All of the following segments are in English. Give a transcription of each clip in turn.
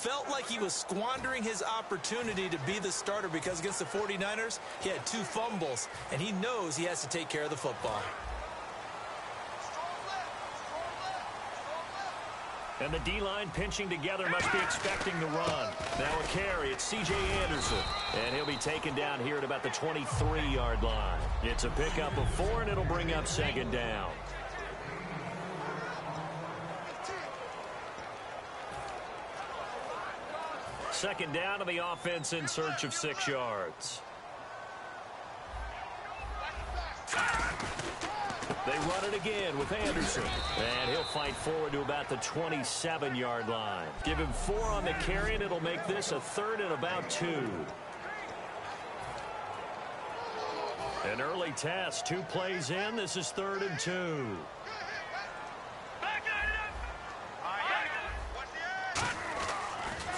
felt like he was squandering his opportunity to be the starter because against the 49ers, he had 2 fumbles, and he knows he has to take care of the football. And the D-line pinching together must be expecting the run. Now a carry, it's C.J. Anderson. And he'll be taken down here at about the 23-yard line. It's a pickup of 4, and it'll bring up second down. Second down to the offense in search of 6 yards. They run it again with Anderson. And he'll fight forward to about the 27-yard line. Give him 4 on the carry, and it'll make this a 3rd and about 2. An early test. 2 plays in. This is 3rd and 2.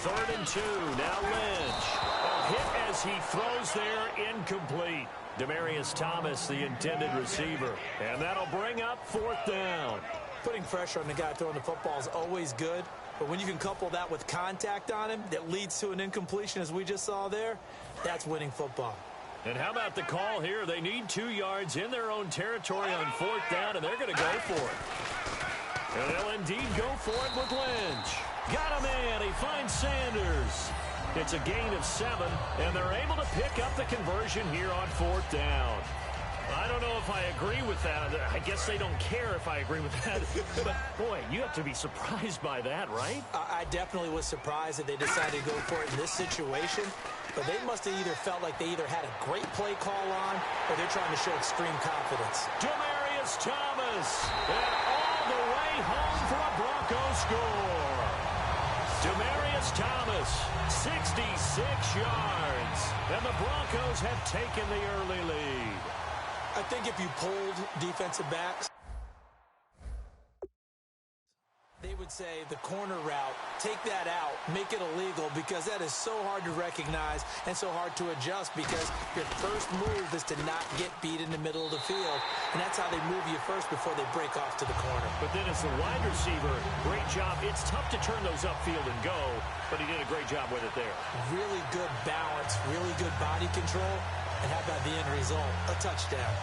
3rd and 2. Now Lynch. A hit as he throws there, incomplete. Demaryius Thomas, the intended receiver. And that'll bring up 4th down. Putting pressure on the guy throwing the football is always good, but when you can couple that with contact on him that leads to an incompletion, as we just saw there, that's winning football. And how about the call here? They need 2 yards in their own territory on 4th down, and they're going to go for it. And they'll indeed go for it with Lynch. Got a man. He finds Sanders. It's a gain of 7, and they're able to pick up the conversion here on 4th down. I don't know if I agree with that. I guess they don't care if I agree with that. But, boy, you have to be surprised by that, right? I definitely was surprised that they decided to go for it in this situation. But they must have either felt like they either had a great play call on or they're trying to show extreme confidence. Demaryius Thomas. And all the way home for a Broncos score. Demaryius Thomas, 66 yards. And the Broncos have taken the early lead. I think if you pulled defensive backs, they would say the corner route, take that out, make it illegal, because that is so hard to recognize and so hard to adjust because your first move is to not get beat in the middle of the field, and that's how they move you first before they break off to the corner. But then as the wide receiver, great job. It's tough to turn those upfield and go, but he did a great job with it there. Really good balance, really good body control, and how about the end result? A touchdown.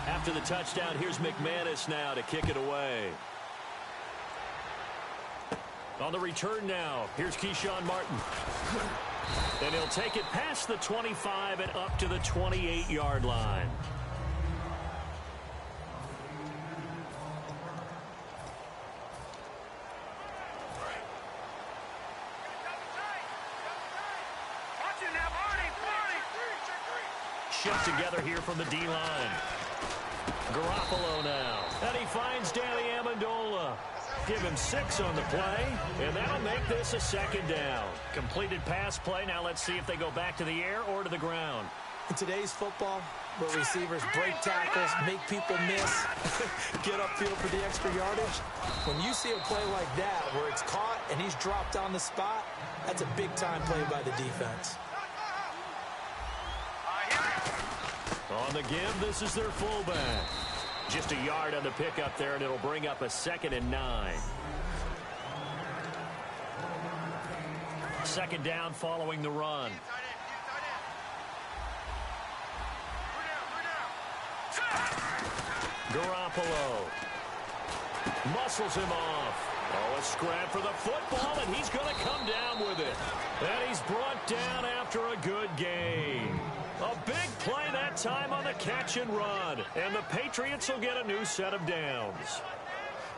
After the touchdown, here's McManus now to kick it away. On the return now, here's Keyshawn Martin. And he'll take it past the 25 and up to the 28-yard line. Shoved together here from the D-line. Garoppolo now. And he finds Danny Amendola. Give him 6 on the play, and that'll make this a 2nd down. Completed pass play. Now let's see if they go back to the air or to the ground. In today's football, where receivers break tackles, make people miss, get upfield for the extra yardage, when you see a play like that where it's caught and he's dropped on the spot, that's a big-time play by the defense. On the give, this is their fullback. Just a yard on the pickup there, and it'll bring up a 2nd and 9. 2nd down following the run. Garoppolo muscles him off. Oh, a scrap for the football, and he's going to come down with it. And he's brought down after a good gain. A big play that time on the catch and run. And the Patriots will get a new set of downs.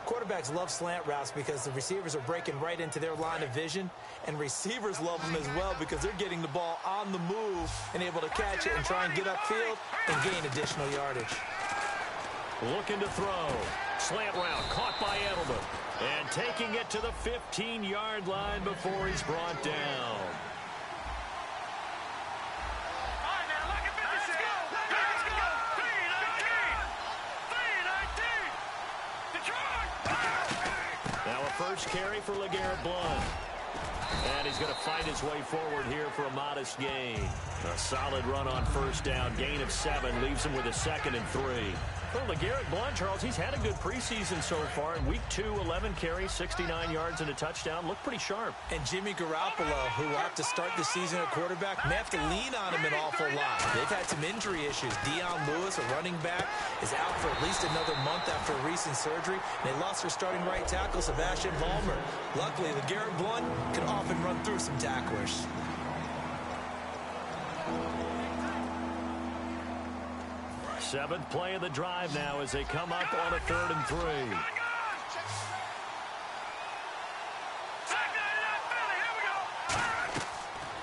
Quarterbacks love slant routes because the receivers are breaking right into their line of vision. And receivers love them as well because they're getting the ball on the move and able to catch it and try and get upfield and gain additional yardage. Looking to throw. Slant route caught by Edelman. And taking it to the 15-yard line before he's brought down. Now a first carry for LeGarrette Blount. And he's going to fight his way forward here for a modest gain. A solid run on first down. Gain of 7 leaves him with a 2nd and 3. Well, LeGarrette Blount, Charles, he's had a good preseason so far. In week 2, 11 carries, 69 yards and a touchdown. Looked pretty sharp. And Jimmy Garoppolo, who will have to start the season at quarterback, may have to lean on him an awful lot. They've had some injury issues. Dion Lewis, a running back, is out for at least another month after a recent surgery. And they lost their starting right tackle, Sebastian Vollmer. Luckily, LeGarrette Blount can often run through some tacklers. Seventh play of the drive now as they come up on a 3rd and 3.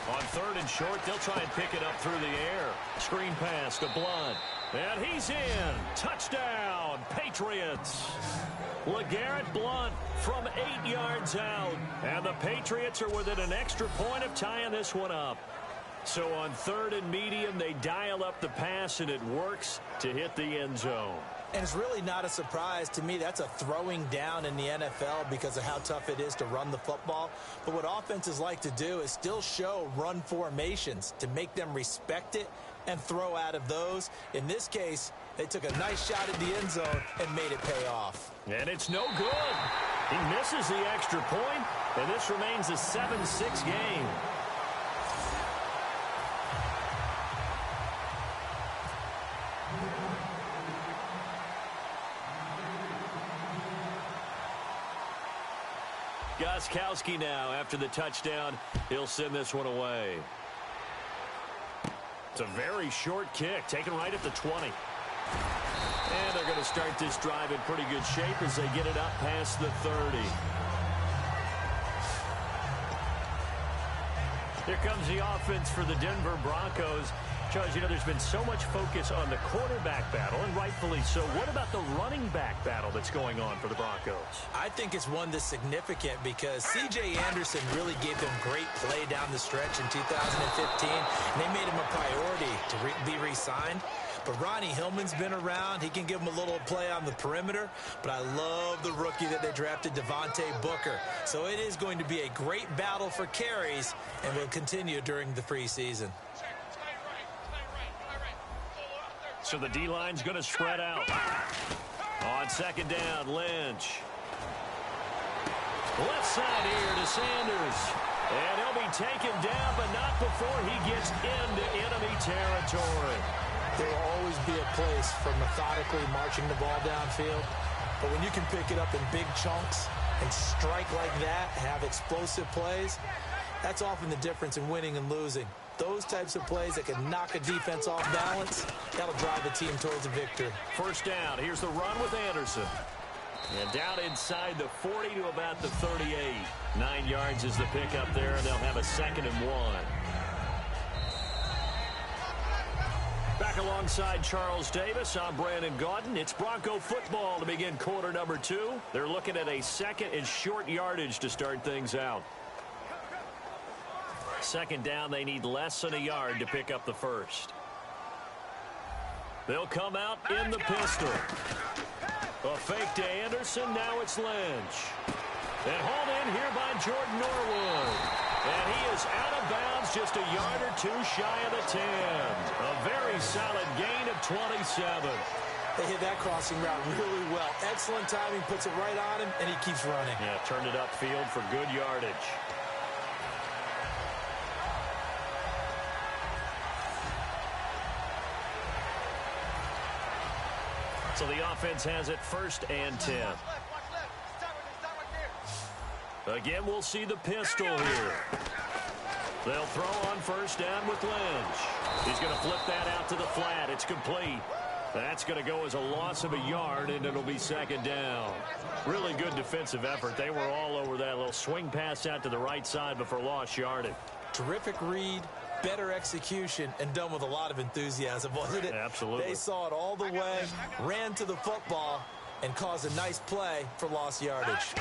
On 3rd and short, they'll try and pick it up through the air. Screen pass to Blount. And he's in. Touchdown, Patriots. LeGarrette Blount from 8 yards out. And the Patriots are within an extra point of tying this one up. So on 3rd and medium, they dial up the pass, and it works to hit the end zone. And it's really not a surprise to me. That's a throwing down in the NFL because of how tough it is to run the football. But what offenses like to do is still show run formations to make them respect it and throw out of those. In this case, they took a nice shot at the end zone and made it pay off. And it's no good. He misses the extra point, and this remains a 7-6 game. Gostkowski now after the touchdown. He'll send this one away. It's a very short kick, taken right at the 20. And they're going to start this drive in pretty good shape as they get it up past the 30. Here comes the offense for the Denver Broncos. Charles, you know, there's been so much focus on the quarterback battle, and rightfully so. What about the running back battle that's going on for the Broncos? I think it's one that's significant because C.J. Anderson really gave them great play down the stretch in 2015, and they made him a priority to be re-signed. But Ronnie Hillman's been around. He can give them a little play on the perimeter. But I love the rookie that they drafted, Devontae Booker. So it is going to be a great battle for carries and will continue during the preseason. So the D-line's going to spread out. On 2nd down, Lynch. Left side here to Sanders. And he'll be taken down, but not before he gets into enemy territory. There will always be a place for methodically marching the ball downfield. But when you can pick it up in big chunks and strike like that, have explosive plays, that's often the difference in winning and losing. Those types of plays that can knock a defense off balance, that'll drive a team towards a victory. First down. Here's the run with Anderson. And down inside the 40 to about the 38. 9 yards is the pickup there, and they'll have a 2nd and 1. Back alongside Charles Davis, I'm Brandon Gaudin. It's Bronco football to begin quarter number 2. They're looking at a 2nd and short yardage to start things out. 2nd down, they need less than a yard to pick up the first. They'll come out in the pistol. A fake to Anderson, now it's Lynch. And hauled in here by Jordan Norwood. And he is out of bounds just a yard or 2 shy of the 10. A very solid gain of 27. They hit that crossing route really well. Excellent timing, puts it right on him, and he keeps running. Yeah, turned it upfield for good yardage. So the offense has it 1st and 10. Again, we'll see the pistol here. They'll throw on 1st down with Lynch. He's going to flip that out to the flat. It's complete. That's going to go as a loss of a yard, and it'll be 2nd down. Really good defensive effort. They were all over that little swing pass out to the right side before lost yardage. Terrific read, better execution, and done with a lot of enthusiasm, wasn't it? Absolutely. They saw it all the way, ran to the football, and caused a nice play for lost yardage.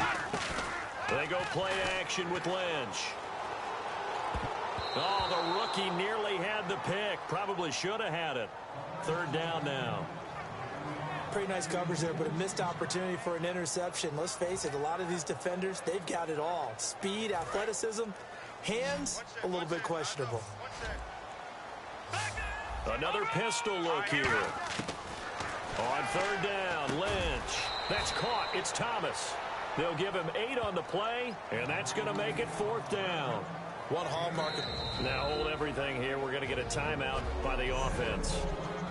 They go play action with Lynch. Oh, the rookie nearly had the pick. Probably should have had it. 3rd down now. Pretty nice coverage there, but a missed opportunity for an interception. Let's face it, a lot of these defenders, they've got it all. Speed, athleticism, Hands, a little bit questionable. Another pistol look here. On third down, Lynch. That's caught. It's Thomas. They'll give him 8 on the play, and that's going to make it 4th down. One hallmark. Now hold everything here. We're going to get a timeout by the offense.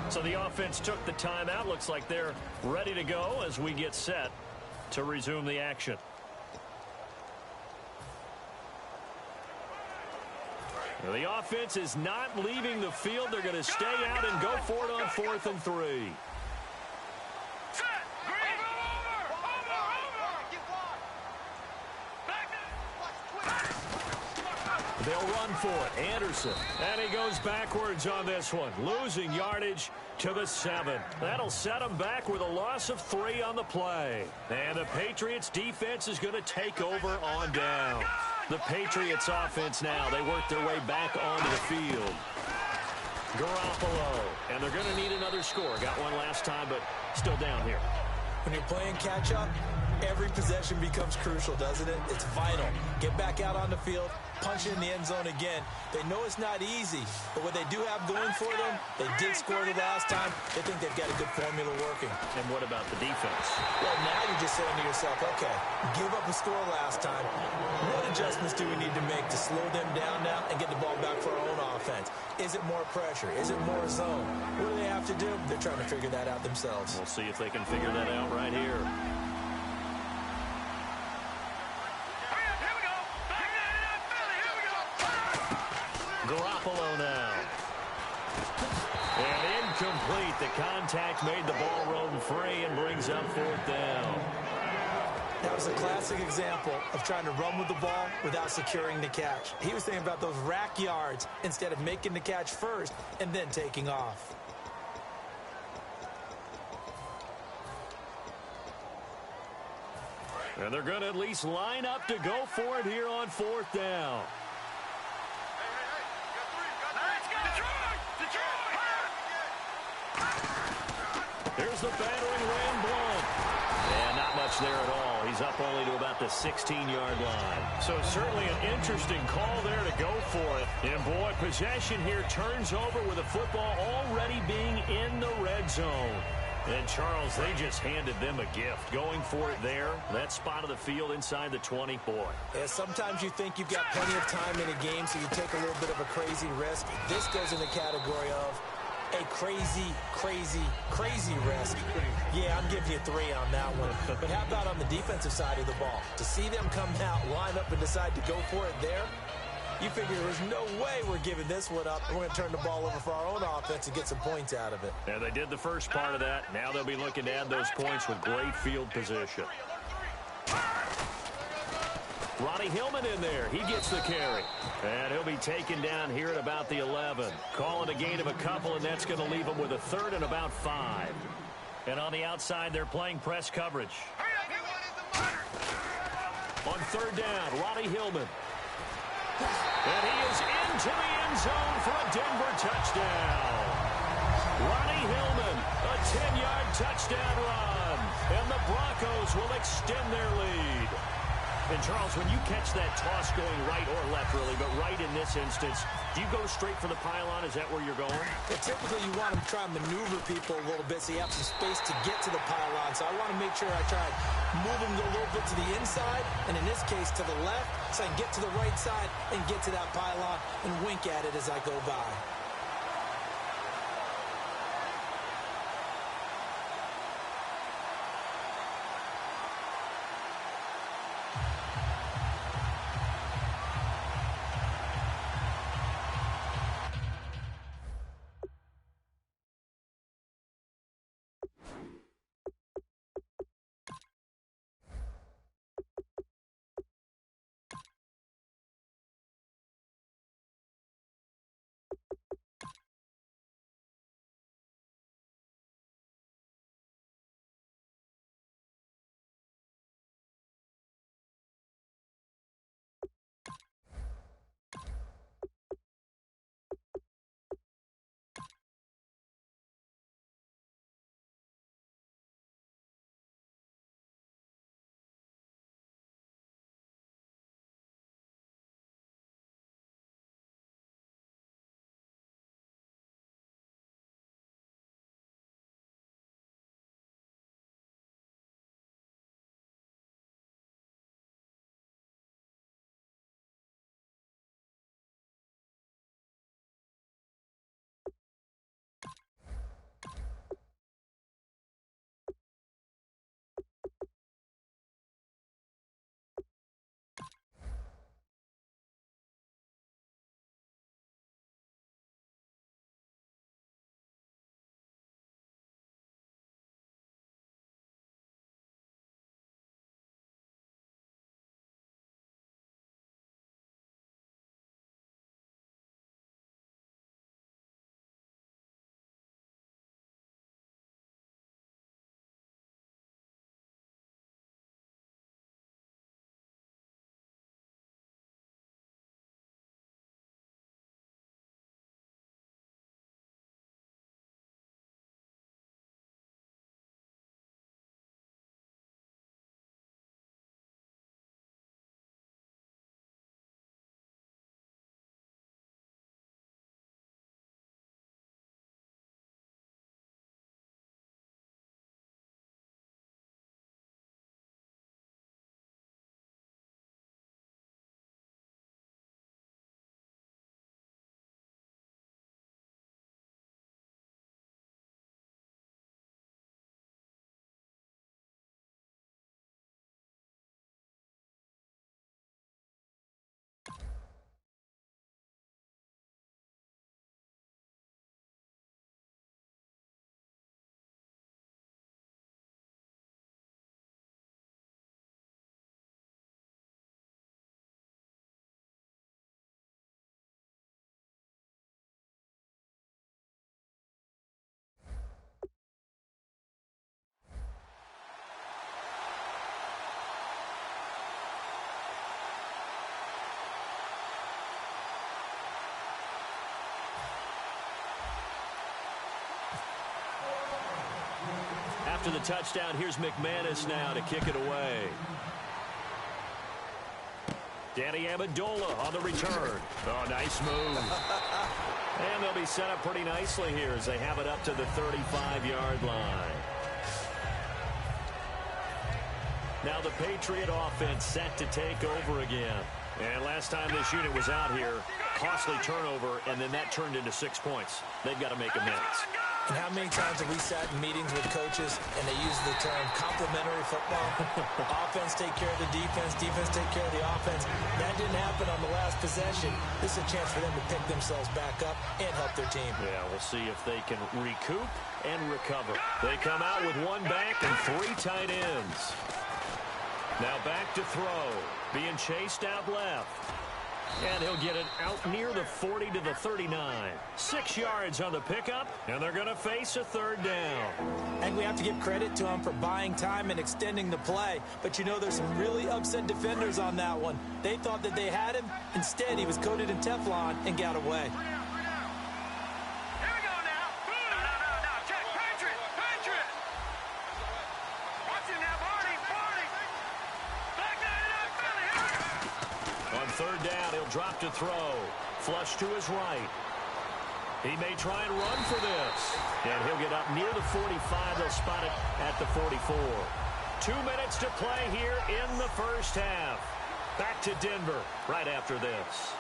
So the offense took the timeout. Looks like they're ready to go as we get set to resume the action. Now the offense is not leaving the field. They're going to stay out and go for it on 4th and 3. They'll run for it. Anderson. And he goes backwards on this one, losing yardage to the 7. That'll set him back with a loss of 3 on the play. And the Patriots defense is going to take over on down. The Patriots offense now, they work their way back onto the field. Garoppolo. And they're going to need another score. Got one last time, but still down here. When you're playing catch-up, every possession becomes crucial, doesn't it? It's vital. Get back out on the field, punch it in the end zone again. They know it's not easy, but what they do have going for them, they did score the last time. They think they've got a good formula working. And what about the defense? Well, now you're just saying to yourself, okay, give up a score last time. What adjustments do we need to make to slow them down now and get the ball back for our own offense? Is it more pressure? Is it more zone? What do they have to do? They're trying to figure that out themselves. We'll see if they can figure that out right here. Garoppolo now. And incomplete. The contact made the ball roam free and brings up 4th down. That was a classic example of trying to run with the ball without securing the catch. He was thinking about those rack yards instead of making the catch first and then taking off. And they're going to at least line up to go for it here on 4th down. Here's the battering ram Blount. And not much there at all. He's up only to about the 16-yard line. So certainly an interesting call there to go for it. And boy, possession here turns over with the football already being in the red zone. And Charles, they just handed them a gift. Going for it there, that spot of the field inside the 20, boy. Yeah, sometimes you think you've got plenty of time in a game, so you take a little bit of a crazy risk. This goes in the category of a crazy, crazy, crazy risk. Yeah, I'm giving you 3 on that one. But how about on the defensive side of the ball? To see them come out, line up, and decide to go for it there, you figure there's no way we're giving this one up. We're going to turn the ball over for our own offense and get some points out of it. And they did the first part of that. Now they'll be looking to add those points with great field position. Ronnie Hillman in there. He gets the carry. And he'll be taken down here at about the 11. Calling a gain of a couple, and that's going to leave him with a 3rd and about 5. And on the outside, they're playing press coverage. On 3rd down, Ronnie Hillman. And he is into the end zone for a Denver touchdown. Ronnie Hillman, a 10-yard touchdown run. And the Broncos will extend their lead. And, Charles, when you catch that toss going right or left, really, but right in this instance, do you go straight for the pylon? Is that where you're going? Well, typically you want to try and maneuver people a little bit so you have some space to get to the pylon. So I want to make sure I try and move them a little bit to the inside, and in this case to the left, so I can get to the right side and get to that pylon and wink at it as I go by. after the touchdown. Here's McManus now to kick it away. Danny Amendola on the return. Oh, nice move. And they'll be set up pretty nicely here as they have it up to the 35-yard line. Now the Patriot offense set to take over again. And last time this unit was out here, costly turnover, and then that turned into 6 points. They've got to make amends. And how many times have we sat in meetings with coaches and they use the term complementary football? Offense take care of the defense, defense take care of the offense. That didn't happen on the last possession. This is a chance for them to pick themselves back up and help their team. Yeah, we'll see if they can recoup and recover. They come out with one back and 3 tight ends. Now back to throw. Being chased out left. And he'll get it out near the 40 to the 39. 6 yards on the pickup, and they're going to face a 3rd down. And we have to give credit to him for buying time and extending the play. But you know, there's some really upset defenders on that one. They thought that they had him. Instead, he was coated in Teflon and got away. Third down, he'll drop to throw. Flush to his right. He may try and run for this. And he'll get up near the 45. They'll spot it at the 44. 2 minutes to play here in the first half. Back to Denver right after this.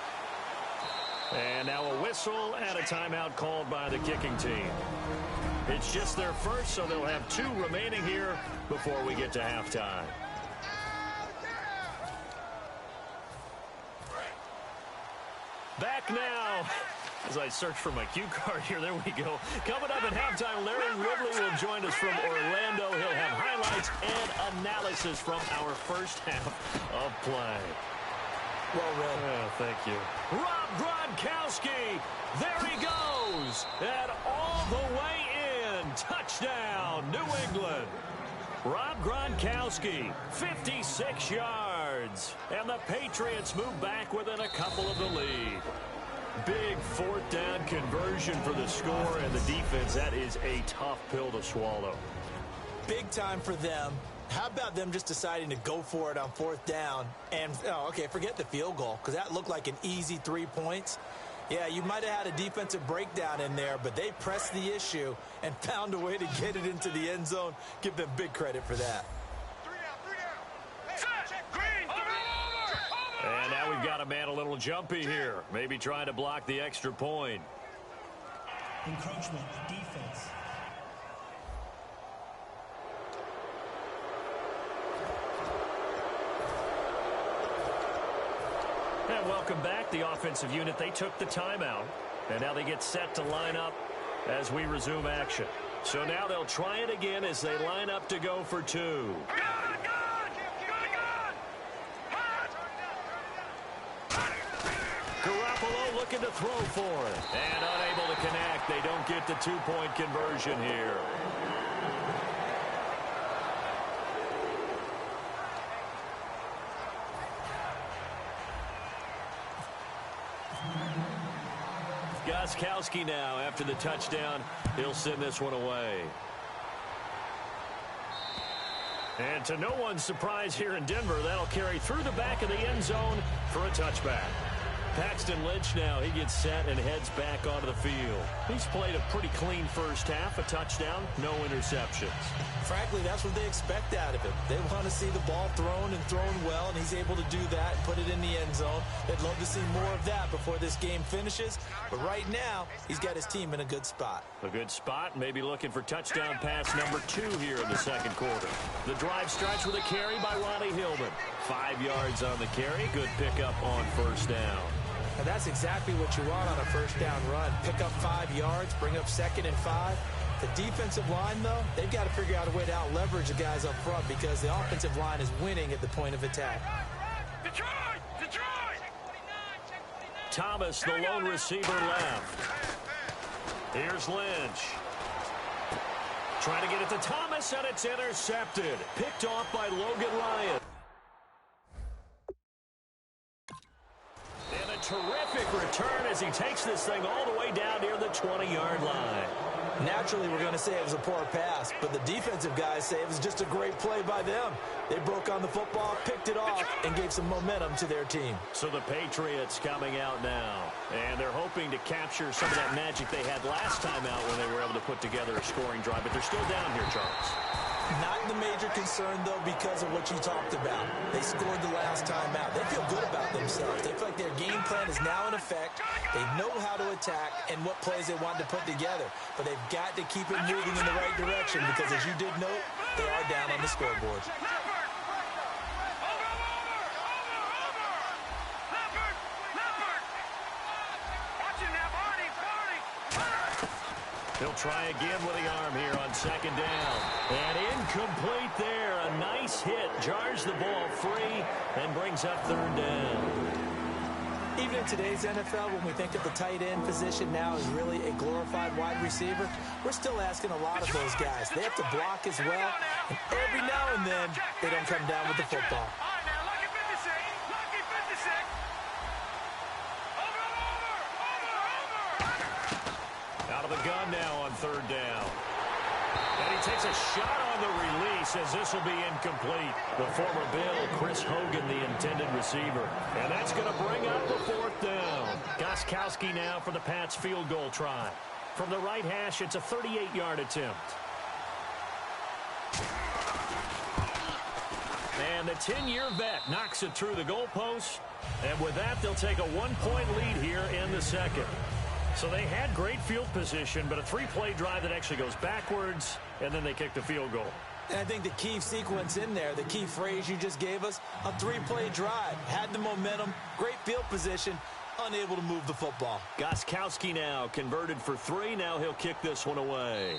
And now a whistle and a timeout called by the kicking team. It's just their first, so they'll have 2 remaining here before we get to halftime. Back now, as I search for my cue card here, there we go. Coming up at halftime, Larry Ridley will join us from Orlando. He'll have highlights and analysis from our first half of play. Well read. Oh, thank you. Rob Gronkowski, there he goes, and all the way in. Touchdown, New England. Rob Gronkowski, 56 yards. And the Patriots move back within a couple of the lead. Big 4th down conversion for the score and the defense. That is a tough pill to swallow. Big time for them. How about them just deciding to go for it on 4th down? And, okay, forget the field goal, because that looked like an easy 3 points. Yeah, you might have had a defensive breakdown in there, but they pressed the issue and found a way to get it into the end zone. Give them big credit for that. And now we've got a man a little jumpy here. Maybe trying to block the extra point. Encroachment, defense. And welcome back. The offensive unit, they took the timeout. And now they get set to line up as we resume action. So now they'll try it again as they line up to go for 2. Garoppolo looking to throw for it. And unable to connect. They don't get the 2-point conversion here. Gostkowski now after the touchdown. He'll send this one away. And to no one's surprise here in Denver, that'll carry through the back of the end zone for a touchback. Paxton Lynch now, he gets set and heads back onto the field. He's played a pretty clean first half, a touchdown, no interceptions. Frankly, that's what they expect out of him. They want to see the ball thrown and thrown well, and he's able to do that and put it in the end zone. They'd love to see more of that before this game finishes. But right now, he's got his team in a good spot. A good spot, maybe looking for touchdown pass number 2 here in the second quarter. The drive starts with a carry by Ronnie Hillman. 5 yards on the carry, good pickup on first down. And that's exactly what you want on a first down run. Pick up 5 yards, bring up 2nd and 5. The defensive line, though, they've got to figure out a way to out-leverage the guys up front because the offensive line is winning at the point of attack. Detroit! Thomas, the lone receiver, left. Here's Lynch. Trying to get it to Thomas, and it's intercepted. Picked off by Logan Ryan. And a terrific return as he takes this thing all the way down near the 20-yard line. Naturally, we're going to say it was a poor pass, but the defensive guys say it was just a great play by them. They broke on the football, picked it off, and gave some momentum to their team. So the Patriots coming out now, and they're hoping to capture some of that magic they had last time out when they were able to put together a scoring drive, but they're still down here, Charles. Not the major concern, though, because of what you talked about. They scored the last time out. They feel good about themselves. They feel like their game plan is now in effect. They know how to attack and what plays they want to put together. But they've got to keep it moving in the right direction because, as you did note, they are down on the scoreboard. He'll try again with the arm here on second down. And incomplete there. A nice hit. Jars the ball free and brings up third down. Even in today's NFL, when we think of the tight end position now as really a glorified wide receiver, we're still asking a lot of those guys. They have to block as well. And every now and then, they don't come down with the football. Out of the gun now on third down. And he takes a shot on the release as this will be incomplete. The former Bill, Chris Hogan, the intended receiver. And that's going to bring up the fourth down. Gostkowski now for the Pats field goal try. From the right hash, it's a 38-yard attempt. And the 10-year vet knocks it through the goalpost. And with that, they'll take a 1-point lead here in the second. So they had great field position, but a 3-play drive that actually goes backwards, and then they kick the field goal. And I think the key sequence in there, the key phrase you just gave us, a 3-play drive. Had the momentum, great field position, unable to move the football. Gostkowski now converted for 3. Now he'll kick this one away.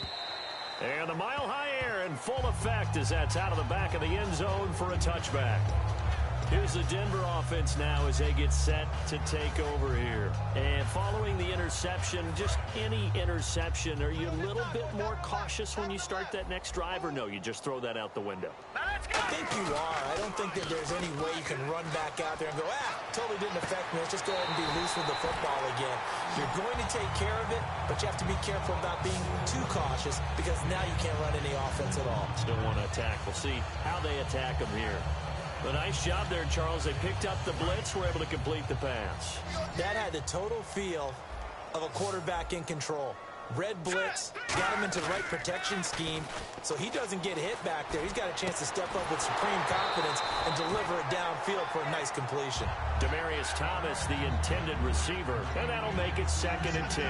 And the mile-high air in full effect as that's out of the back of the end zone for a touchback. Here's the Denver offense now as they get set to take over here. And following the interception, just any interception, are you a little bit more cautious when you start that next drive, or no, you just throw that out the window? I think you are. I don't think that there's any way you can run back out there and go, totally didn't affect me. Let's just go ahead and be loose with the football again. You're going to take care of it, but you have to be careful about being too cautious because now you can't run any offense at all. Still want to attack. We'll see how they attack them here. A nice job there, Charles. They picked up the blitz, were able to complete the pass. That had the total feel of a quarterback in control. Red blitz, got him into the right protection scheme, so he doesn't get hit back there. He's got a chance to step up with supreme confidence and deliver it downfield for a nice completion. Demaryius Thomas, the intended receiver, and that'll make it 2nd and 10.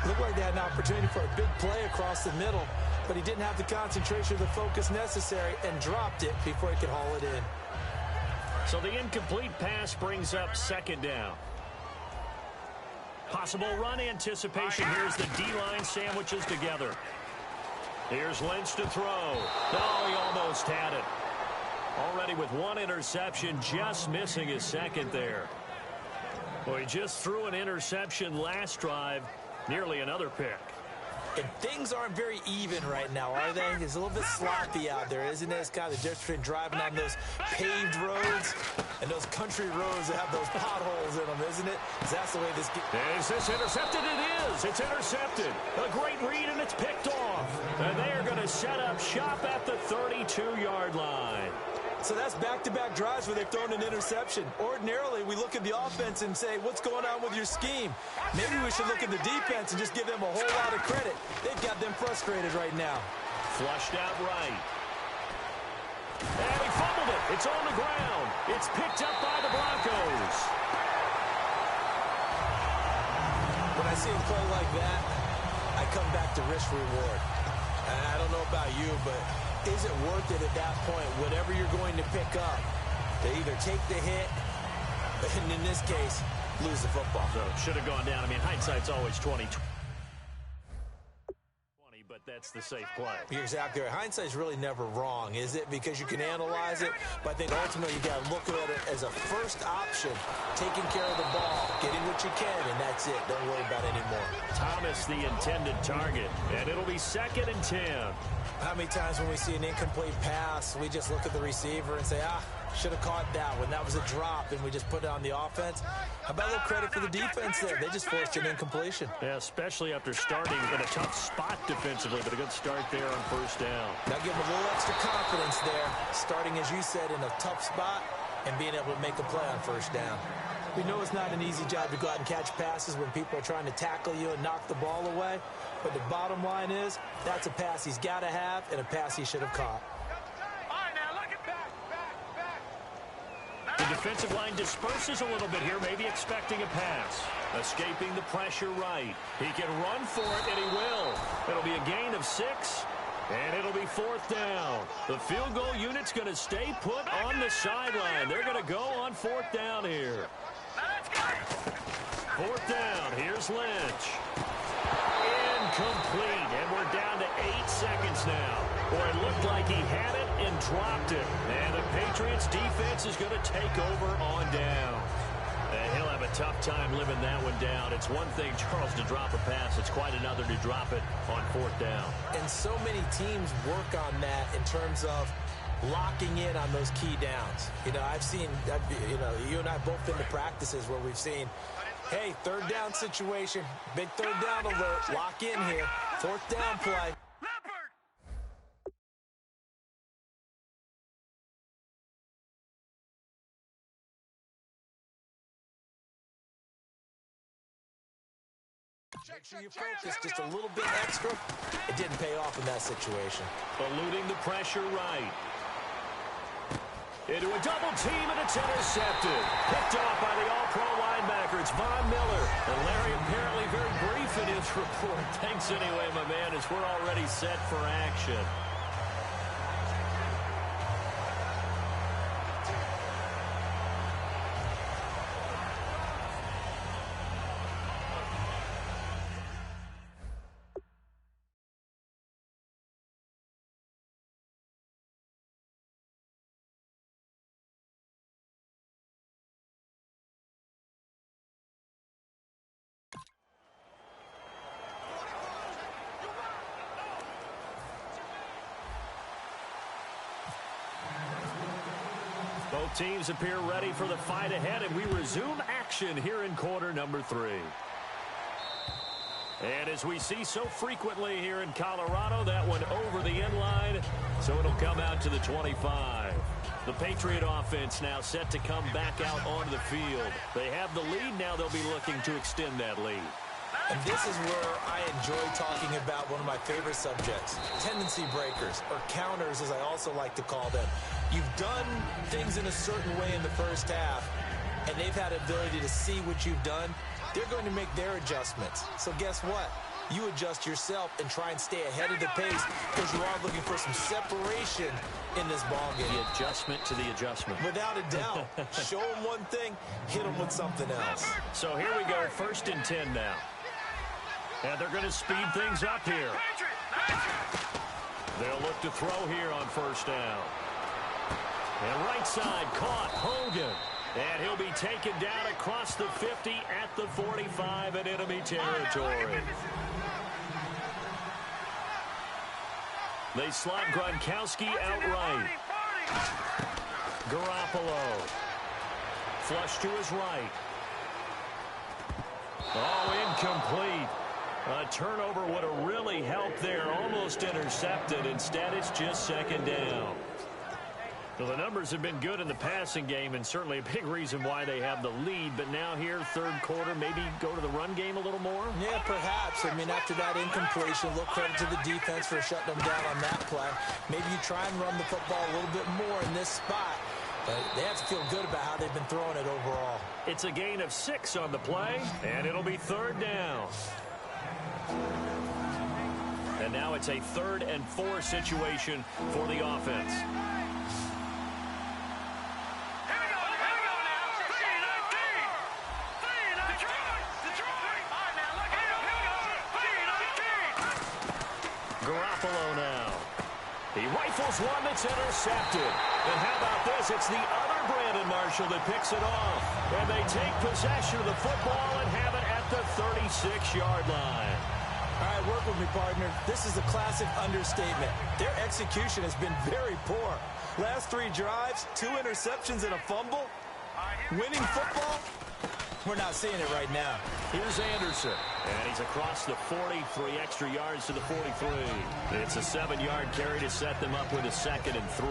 Looked like they had an opportunity for a big play across the middle, but he didn't have the concentration or the focus necessary and dropped it before he could haul it in. So the incomplete pass brings up 2nd down. Possible run anticipation. Here's the D-line sandwiches together. Here's Lynch to throw. Oh, he almost had it. Already with 1 interception, just missing his 2nd there. Well, he just threw an interception last drive, nearly another pick. And things aren't very even right now, are they? It's a little bit sloppy out there, isn't it? It's kind of the difference between driving on those paved roads and those country roads that have those potholes in them, isn't it? That's the way this gets. Is this intercepted? It is. It's intercepted. A great read, and it's picked off. And they are going to set up shop at the 32-yard line. So that's back-to-back drives where they've thrown an interception. Ordinarily, we look at the offense and say, what's going on with your scheme? Maybe we should look at the defense and just give them a whole lot of credit. They've got them frustrated right now. Flushed out right. And he fumbled it. It's on the ground. It's picked up by the Broncos. When I see him play like that, I come back to risk-reward. And I don't know about you, but is it worth it at that point, whatever you're going to pick up, to either take the hit, and in this case, lose the football? So should have gone down. I mean, hindsight's always 20/20, but that's the safe play. You're exactly right. Hindsight's really never wrong, is it? Because you can analyze it, but I think ultimately you got to look at it as a first option, taking care of the ball, getting what you can, and that's it. Don't worry about it anymore. Thomas, the intended target, and it'll be 2nd and 10. How many times when we see an incomplete pass, we just look at the receiver and say, Should have caught that one. That was a drop, and we just put it on the offense. How about a little credit for the defense there? They just forced an incompletion. Yeah, especially after starting in a tough spot defensively, but a good start there on first down. Now give them a little extra confidence there, starting, as you said, in a tough spot and being able to make a play on first down. We know it's not an easy job to go out and catch passes when people are trying to tackle you and knock the ball away, but the bottom line is that's a pass he's got to have and a pass he should have caught. The defensive line disperses a little bit here, maybe expecting a pass. Escaping the pressure right. He can run for it, and he will. It'll be a gain of 6, and it'll be 4th down. The field goal unit's going to stay put on the sideline. They're going to go on 4th down here. 4th down. Here's Lynch. Incomplete, and we're down to 8 seconds now. Or it looked like he had it and dropped it. And the Patriots defense is going to take over on down. And he'll have a tough time living that one down. It's one thing, Charles, to drop a pass. It's quite another to drop it on 4th down. And so many teams work on that in terms of locking in on those key downs. You know, you and I both been to practices where we've seen, hey, 3rd down situation, big 3rd down alert, lock in here, 4th down play. Make sure you focus just a little bit extra. It didn't pay off in that situation. Eluding the pressure right. Into a double team, and it's intercepted. Picked off by the all-pro linebacker. It's Von Miller. And Larry apparently very brief in his report. Thanks anyway, my man, as we're already set for action. Both teams appear ready for the fight ahead, and we resume action here in quarter number 3. And as we see so frequently here in Colorado, that one over the end line, so it'll come out to the 25. The Patriot offense now set to come back out onto the field. They have the lead. Now they'll be looking to extend that lead. And this is where I enjoy talking about one of my favorite subjects, tendency breakers, or counters as I also like to call them. You've done things in a certain way in the first half, and they've had the ability to see what you've done. They're going to make their adjustments. So guess what? You adjust yourself and try and stay ahead of the pace because you are looking for some separation in this ball game. The adjustment to the adjustment. Without a doubt. Show them one thing, hit them with something else. So here we go, 1st and 10 now. And they're going to speed things up here. They'll look to throw here on 1st down. And right side caught, Hogan. And he'll be taken down across the 50 at the 45 in enemy territory. They slot Gronkowski outright. Garoppolo. Flush to his right. Oh, incomplete. A turnover would have really helped there. Almost intercepted. Instead, it's just 2nd down. Well, the numbers have been good in the passing game, and certainly a big reason why they have the lead. But now here, 3rd quarter, maybe go to the run game a little more? Yeah, perhaps. I mean, after that incompletion, a little credit to the defense for shutting them down on that play. Maybe you try and run the football a little bit more in this spot. But they have to feel good about how they've been throwing it overall. It's a gain of 6 on the play, and it'll be 3rd down. And now it's a 3rd and 4 situation for the offense. Garoppolo now. He rifles one that's intercepted. And how about this? It's the other Brandon Marshall that picks it off. And they take possession of the football and have it at the 36-yard line. All right, work with me, partner. This is a classic understatement. Their execution has been very poor. Last 3 drives, 2 interceptions and a fumble. Winning football? We're not seeing it right now. Here's Anderson, and he's across the 40, 3 extra yards to the 43. It's a 7-yard carry to set them up with a 2nd and 3.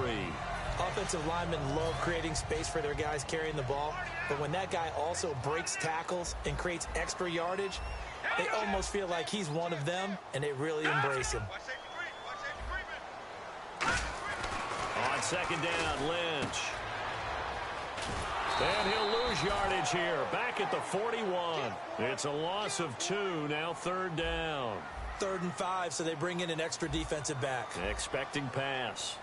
Offensive linemen love creating space for their guys carrying the ball, but when that guy also breaks tackles and creates extra yardage, they almost feel like he's one of them, and they really embrace him. On 2nd down, Lynch. And he'll lose yardage here, back at the 41. It's a loss of 2, now 3rd down. 3rd and 5, so they bring in an extra defensive back. Expecting pass.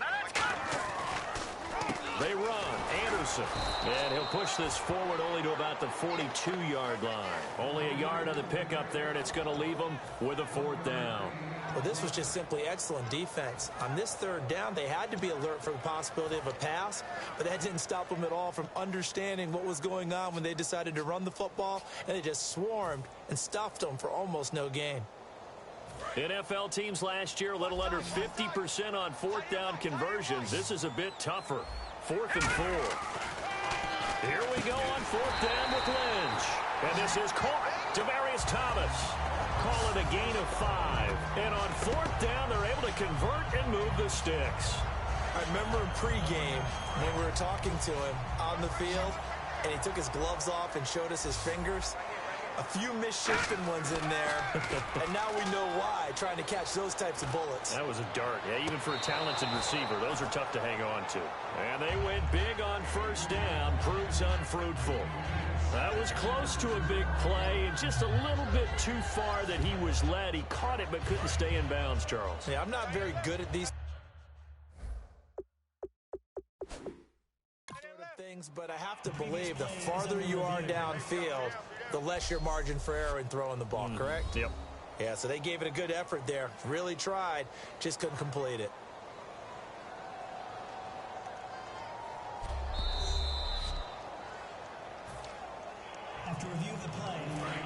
They run. Anderson. And he'll push this forward only to about the 42-yard line. Only a yard on the pickup there, and it's going to leave them with a 4th down. Well, this was just simply excellent defense. On this 3rd down, they had to be alert for the possibility of a pass, but that didn't stop them at all from understanding what was going on when they decided to run the football, and they just swarmed and stuffed them for almost no gain. NFL teams last year a little under 50% on 4th down conversions. This is a bit tougher. 4th and 4. Here we go on 4th down with Lynch. And this is caught. Demaryius Thomas. Call it a gain of 5. And on 4th down, they're able to convert and move the sticks. I remember in pregame when we were talking to him on the field, and he took his gloves off and showed us his fingers. A few misshapen ones in there, and now we know why, trying to catch those types of bullets. That was a dart. Yeah, even for a talented receiver, those are tough to hang on to. And they went big on 1st down, proves unfruitful. That was close to a big play, and just a little bit too far that he was led. He caught it but couldn't stay in bounds, Charles. Yeah, I'm not very good at these things, but I have to believe the farther you are downfield, the less your margin for error in throwing the ball, correct? Yep. Yeah, so they gave it a good effort there. Really tried, just couldn't complete it. After review of the play,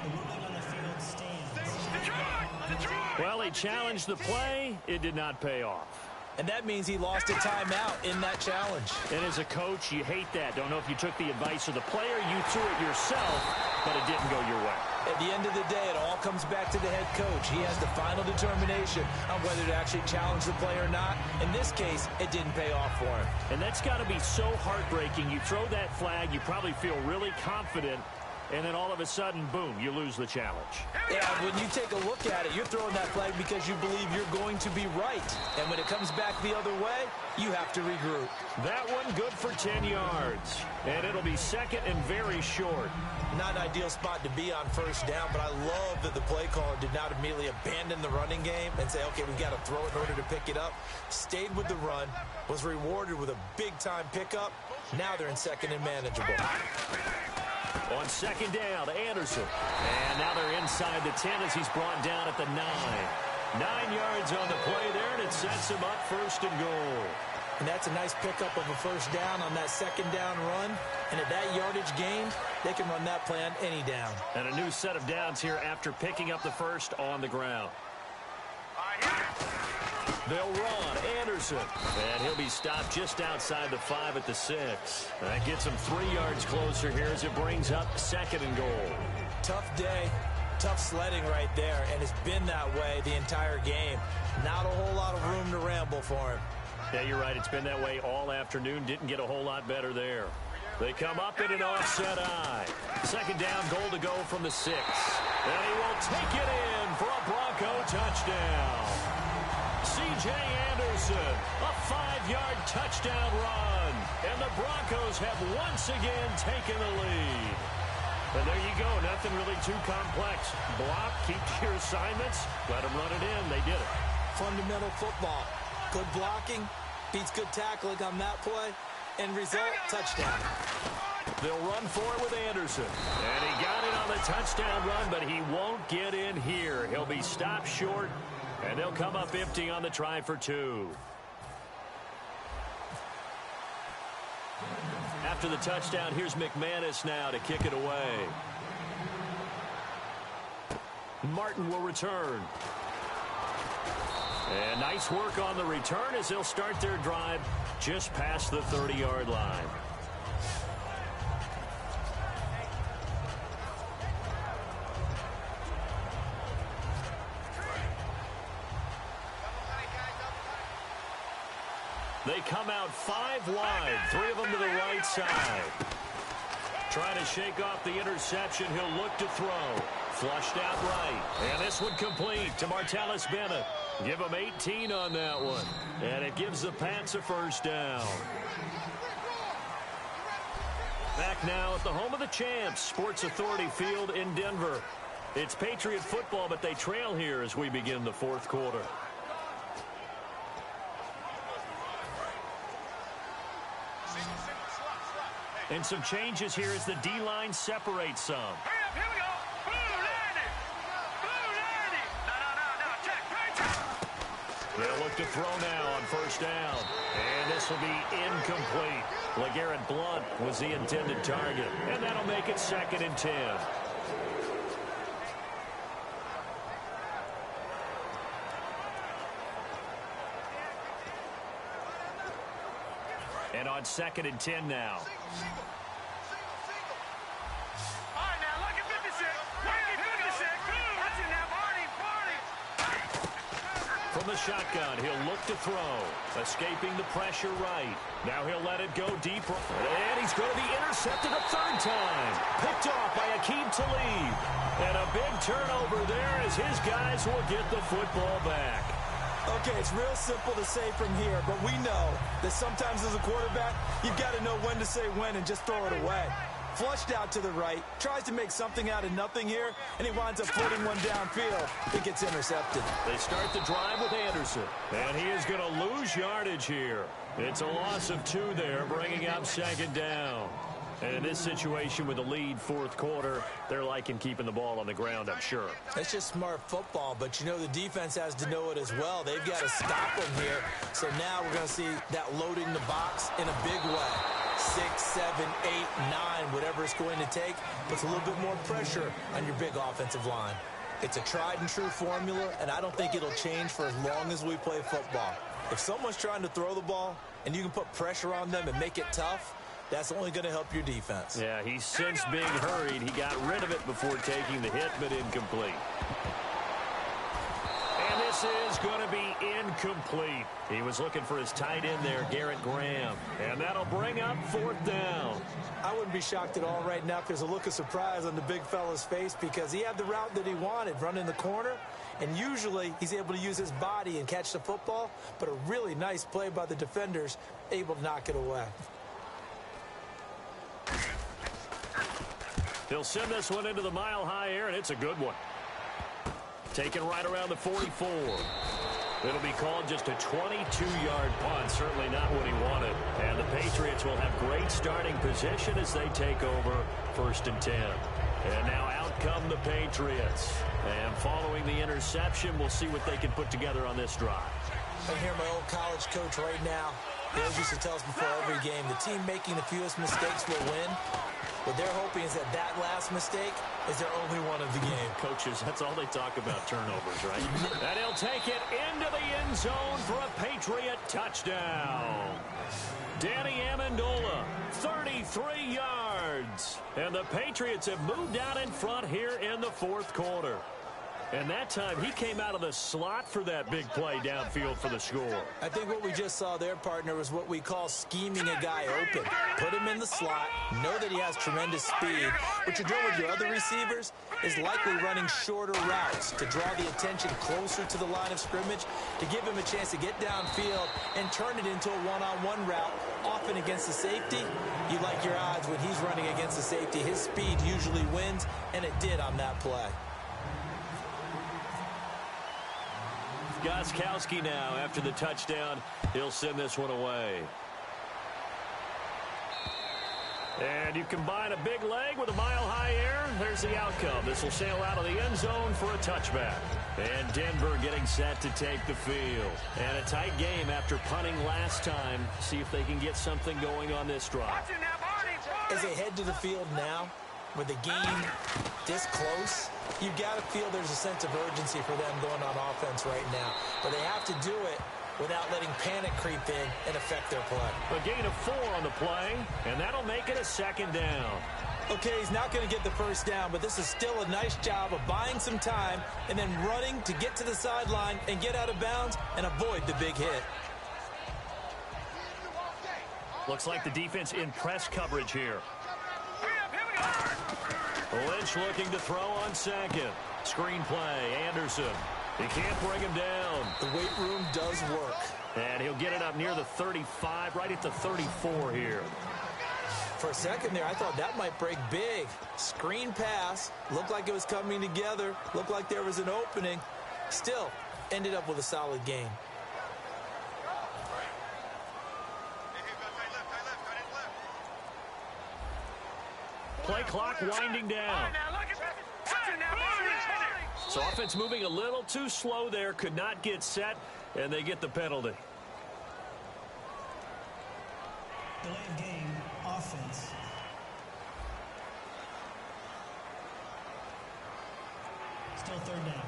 the ruling on the field stands. Well, he challenged the play. It did not pay off. And that means he lost a timeout in that challenge. And as a coach, you hate that. Don't know if you took the advice of the player, you threw it yourself, but it didn't go your way. At the end of the day, it all comes back to the head coach. He has the final determination on whether to actually challenge the play or not. In this case, it didn't pay off for him. And that's got to be so heartbreaking. You throw that flag, you probably feel really confident, and then all of a sudden, boom, you lose the challenge. Yeah, when you take a look at it, you're throwing that flag because you believe you're going to be right. And when it comes back the other way, you have to regroup. That one good for 10 yards. And it'll be 2nd and very short. Not an ideal spot to be on 1st down, but I love that the play caller did not immediately abandon the running game and say, okay, we've got to throw it in order to pick it up. Stayed with the run, was rewarded with a big-time pickup. Now they're in 2nd and manageable. On 2nd down, Anderson. And now they're inside the 10 as he's brought down at the 9. 9 yards on the play there, and it sets him up 1st and goal. And that's a nice pickup of a 1st down on that 2nd down run. And at that yardage gained, they can run that play on any down. And a new set of downs here after picking up the 1st on the ground. They'll run. Anderson. And he'll be stopped just outside the 5 at the 6. That gets him 3 yards closer here as it brings up 2nd and goal. Tough day. Tough sledding right there, and it's been that way the entire game. Not a whole lot of room to ramble for him. Yeah, you're right. It's been that way all afternoon. Didn't get a whole lot better there. They come up in an offset eye. 2nd down, goal to go from the 6. And he will take it in for a Bronco touchdown. C.J. Anderson, a 5-yard touchdown run. And the Broncos have once again taken the lead. And there you go. Nothing really too complex. Block, keep to your assignments, let them run it in. They did it. Fundamental football. Good blocking beats good tackling on that play. End result, touchdown. They'll run for it with Anderson. And he got it on the touchdown run, but he won't get in here. He'll be stopped short, and they'll come up empty on the try for 2. After the touchdown, here's McManus now to kick it away. Martin will return. And nice work on the return as they'll start their drive just past the 30-yard line. They come out 5 wide, 3 of them to the right side. Trying to shake off the interception, he'll look to throw. Flushed out right. And this one complete to Martellus Bennett. Give him 18 on that one. And it gives the Pats a first down. Back now at the home of the champs, Sports Authority Field in Denver. It's Patriot football, but they trail here as we begin the fourth quarter. And some changes here as the D-line separates some. Here we go. They'll look to throw now on first down. And this will be incomplete. LeGarrette Blount was the intended target. And that'll make it 2nd and 10. And on 2nd and 10 now. From the shotgun, he'll look to throw. Escaping the pressure right. Now he'll let it go deep. And he's going to be intercepted a 3rd time. Picked off by Aqib Talib. And a big turnover there as his guys will get the football back. Okay, it's real simple to say from here, but we know that sometimes as a quarterback, you've got to know when to say when and just throw it away. Flushed out to the right, tries to make something out of nothing here, and he winds up putting one downfield. It gets intercepted. They start the drive with Anderson, and he is going to lose yardage here. It's a loss of 2 there, bringing up 2nd down. And in this situation with the lead 4th quarter, they're liking keeping the ball on the ground, I'm sure. It's just smart football, but you know the defense has to know it as well. They've got to stop them here. So now we're going to see that loading the box in a big way. 6, 7, 8, 9, whatever it's going to take, puts a little bit more pressure on your big offensive line. It's a tried and true formula, and I don't think it'll change for as long as we play football. If someone's trying to throw the ball and you can put pressure on them and make it tough, that's only going to help your defense. Yeah, he's since being hurried. He got rid of it before taking the hit, but incomplete. And this is going to be incomplete. He was looking for his tight end there, Garrett Graham. And that'll bring up 4th down. I wouldn't be shocked at all right now if there's a look of surprise on the big fella's face because he had the route that he wanted, running the corner. And usually he's able to use his body and catch the football, but a really nice play by the defenders, able to knock it away. He'll send this one into the mile-high air, and it's a good one. Taken right around the 44. It'll be called just a 22-yard punt. Certainly not what he wanted. And the Patriots will have great starting position as they take over 1st and 10. And now out come the Patriots. And following the interception, we'll see what they can put together on this drive. I hear my old college coach right now. He always used to tell us before every game, the team making the fewest mistakes will win. What they're hoping is that that last mistake is their only one of the game. Coaches, that's all they talk about, turnovers, right? And he'll take it into the end zone for a Patriot touchdown. Danny Amendola, 33 yards. And the Patriots have moved out in front here in the 4th quarter. And that time, he came out of the slot for that big play downfield for the score. I think what we just saw there, partner, was what we call scheming a guy open. Put him in the slot, know that he has tremendous speed. What you're doing with your other receivers is likely running shorter routes to draw the attention closer to the line of scrimmage, to give him a chance to get downfield and turn it into a one-on-one route, often against the safety. You like your odds when he's running against the safety. His speed usually wins, and it did on that play. Gostkowski now, after the touchdown, he'll send this one away. And you combine a big leg with a mile-high air, there's the outcome. This will sail out of the end zone for a touchback. And Denver getting set to take the field. And a tight game after punting last time. See if they can get something going on this drive. As they head to the field now, with the game this close, You've got to feel there's a sense of urgency for them going on offense right now. But they have to do it without letting panic creep in and affect their play. A gain of 4 on the play, and that'll make it a second down. Okay, he's not going to get the first down, but this is still a nice job of buying some time and then running to get to the sideline and get out of bounds and avoid the big hit. Looks like the defense in press coverage here. Lynch looking to throw on second. Screen play, Anderson. He can't bring him down. The weight room does work. And he'll get it up near the 35, right at the 34 here. For a second there, I thought that might break big. Screen pass. Looked like it was coming together. Looked like there was an opening. Still, ended up with a solid game. Play clock winding down. So offense moving a little too slow there. Could not get set, and they get the penalty. Delay of game, offense. Still third down.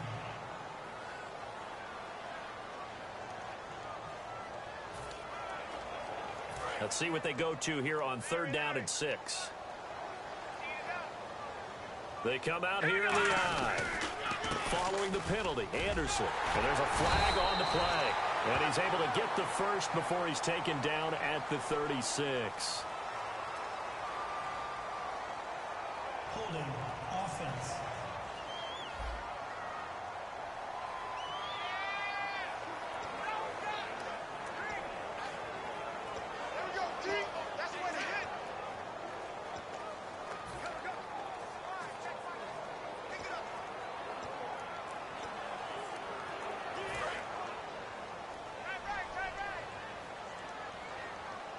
Let's see what they go to here on 3rd down and 6. They come out here in the eye. Following the penalty, Anderson. And there's a flag on the play. And he's able to get the first before he's taken down at the 36. Holding, offense.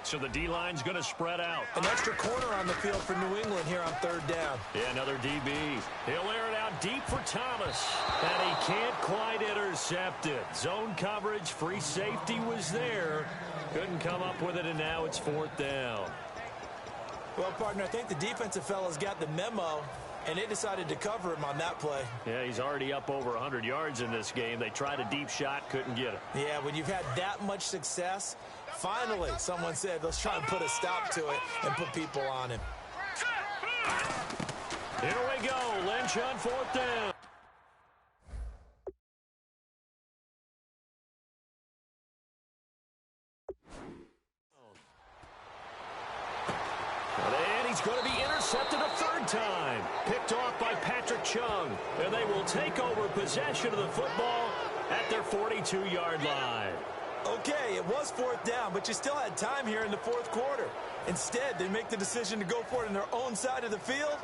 So the D-line's going to spread out. An extra corner on the field for New England here on 3rd down. Yeah, another DB. He'll air it out deep for Thomas. And he can't quite intercept it. Zone coverage, free safety was there. Couldn't come up with it, and now it's 4th down. Well, partner, I think the defensive fellas got the memo, and they decided to cover him on that play. Yeah, he's already up over 100 yards in this game. They tried a deep shot, couldn't get it. Yeah, when you've had that much success, finally someone said, let's try and put a stop to it and put people on him. Here we go. Lynch on 4th down. And he's going to be intercepted a 3rd time. Picked off by Patrick Chung. And they will take over possession of the football at their 42-yard line. Okay, it was 4th down, but you still had time here in the 4th quarter. Instead, they make the decision to go for it on their own side of the field,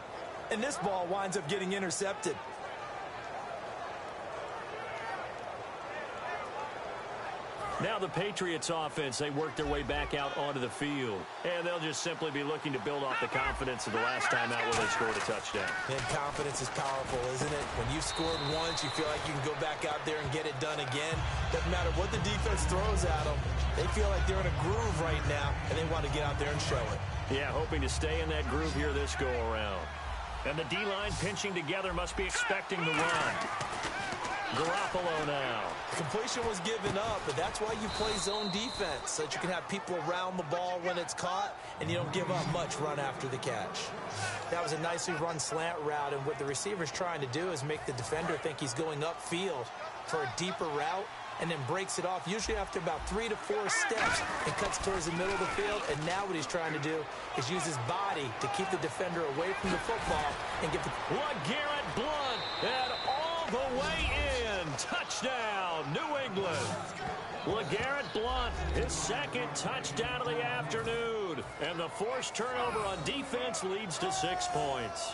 and this ball winds up getting intercepted. Now the Patriots offense, they work their way back out onto the field. And they'll just simply be looking to build off the confidence of the last time out where they scored a touchdown. And confidence is powerful, isn't it? When you've scored once, you feel like you can go back out there and get it done again. Doesn't matter what the defense throws at them. They feel like they're in a groove right now, and they want to get out there and show it. Yeah, hoping to stay in that groove here this go-around. And the D-line pinching together must be expecting the run. Garoppolo now. Completion was given up, but that's why you play zone defense, so that you can have people around the ball when it's caught, and you don't give up much run after the catch. That was a nicely run slant route, and what the receiver's trying to do is make the defender think he's going upfield for a deeper route, and then breaks it off, usually after about 3 to 4 steps, and cuts towards the middle of the field. And now what he's trying to do is use his body to keep the defender away from the football and get the... LeGarrette Blount, and all the way in. Touchdown, New England. LeGarrette Blount, his 2nd touchdown of the afternoon. And the forced turnover on defense leads to 6 points.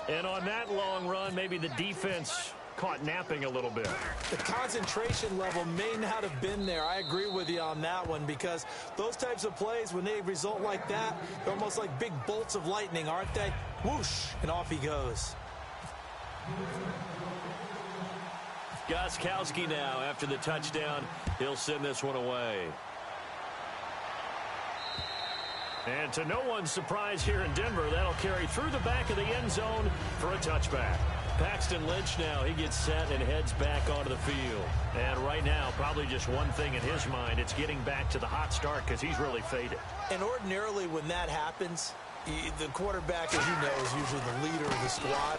And on that long run, maybe the defense caught napping a little bit. The concentration level may not have been there. I agree with you on that one, because those types of plays, when they result like that, they're almost like big bolts of lightning, aren't they? Whoosh, and off he goes. Gostkowski now, after the touchdown, he'll send this one away. And to no one's surprise here in Denver, that'll carry through the back of the end zone for a touchback. Paxton Lynch now, he gets set and heads back onto the field. And right now, probably just one thing in his mind, it's getting back to the hot start because he's really faded. And ordinarily when that happens, the quarterback, as you know, is usually the leader of the squad.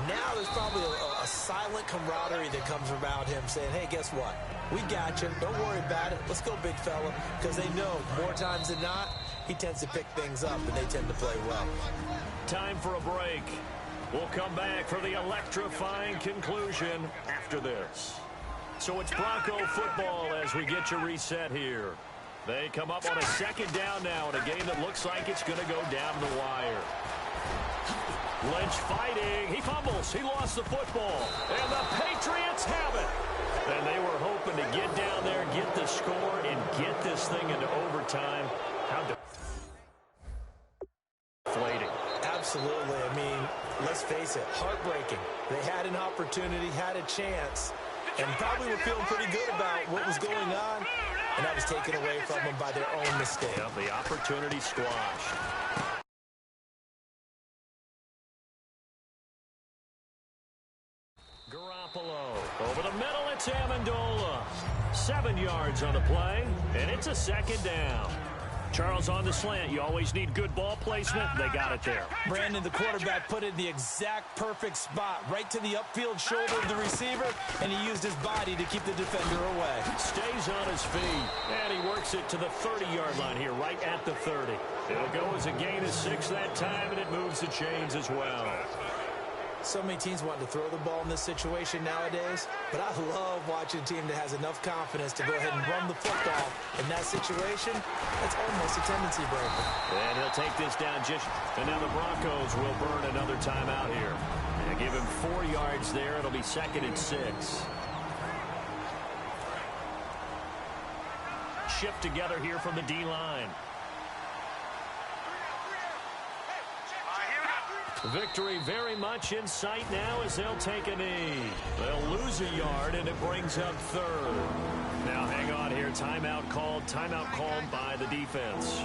Now there's probably a silent camaraderie that comes about him saying, hey, guess what? We got you. Don't worry about it. Let's go, big fella. Because they know more times than not, he tends to pick things up, and they tend to play well. Time for a break. We'll come back for the electrifying conclusion after this. So it's Bronco football as we get you reset here. They come up on a second down now in a game that looks like it's going to go down the wire. Lynch fighting. He fumbles. He lost the football. And the Patriots have it. And they were hoping to get down there, get the score, and get this thing into overtime. How deflating. Absolutely. I mean, let's face it, heartbreaking. They had an opportunity, had a chance, and probably were feeling pretty good about what was going on, and that was taken away from them by their own mistake. Yep, the opportunity squashed. Garoppolo over the middle. It's Amendola. 7 yards on the play, and it's a second down. Charles, on the slant, you always need good ball placement. They got it there. Brandon, the quarterback, put it in the exact perfect spot, right to the upfield shoulder of the receiver, and he used his body to keep the defender away. Stays on his feet, and he works it to the 30-yard line here, right at the 30. It'll go as a gain of 6 that time, and it moves the chains as well. So many teams want to throw the ball in this situation nowadays, but I love watching a team that has enough confidence to go ahead and run the football. In that situation, that's almost a tendency breaker. And he'll take this down and now the Broncos will burn another timeout here. And give him 4 yards there. It'll be 2nd and 6. Shift together here from the D-line. Victory very much in sight now as they'll take a knee. They'll lose a yard, and it brings up 3rd. Now hang on here. Timeout called by the defense.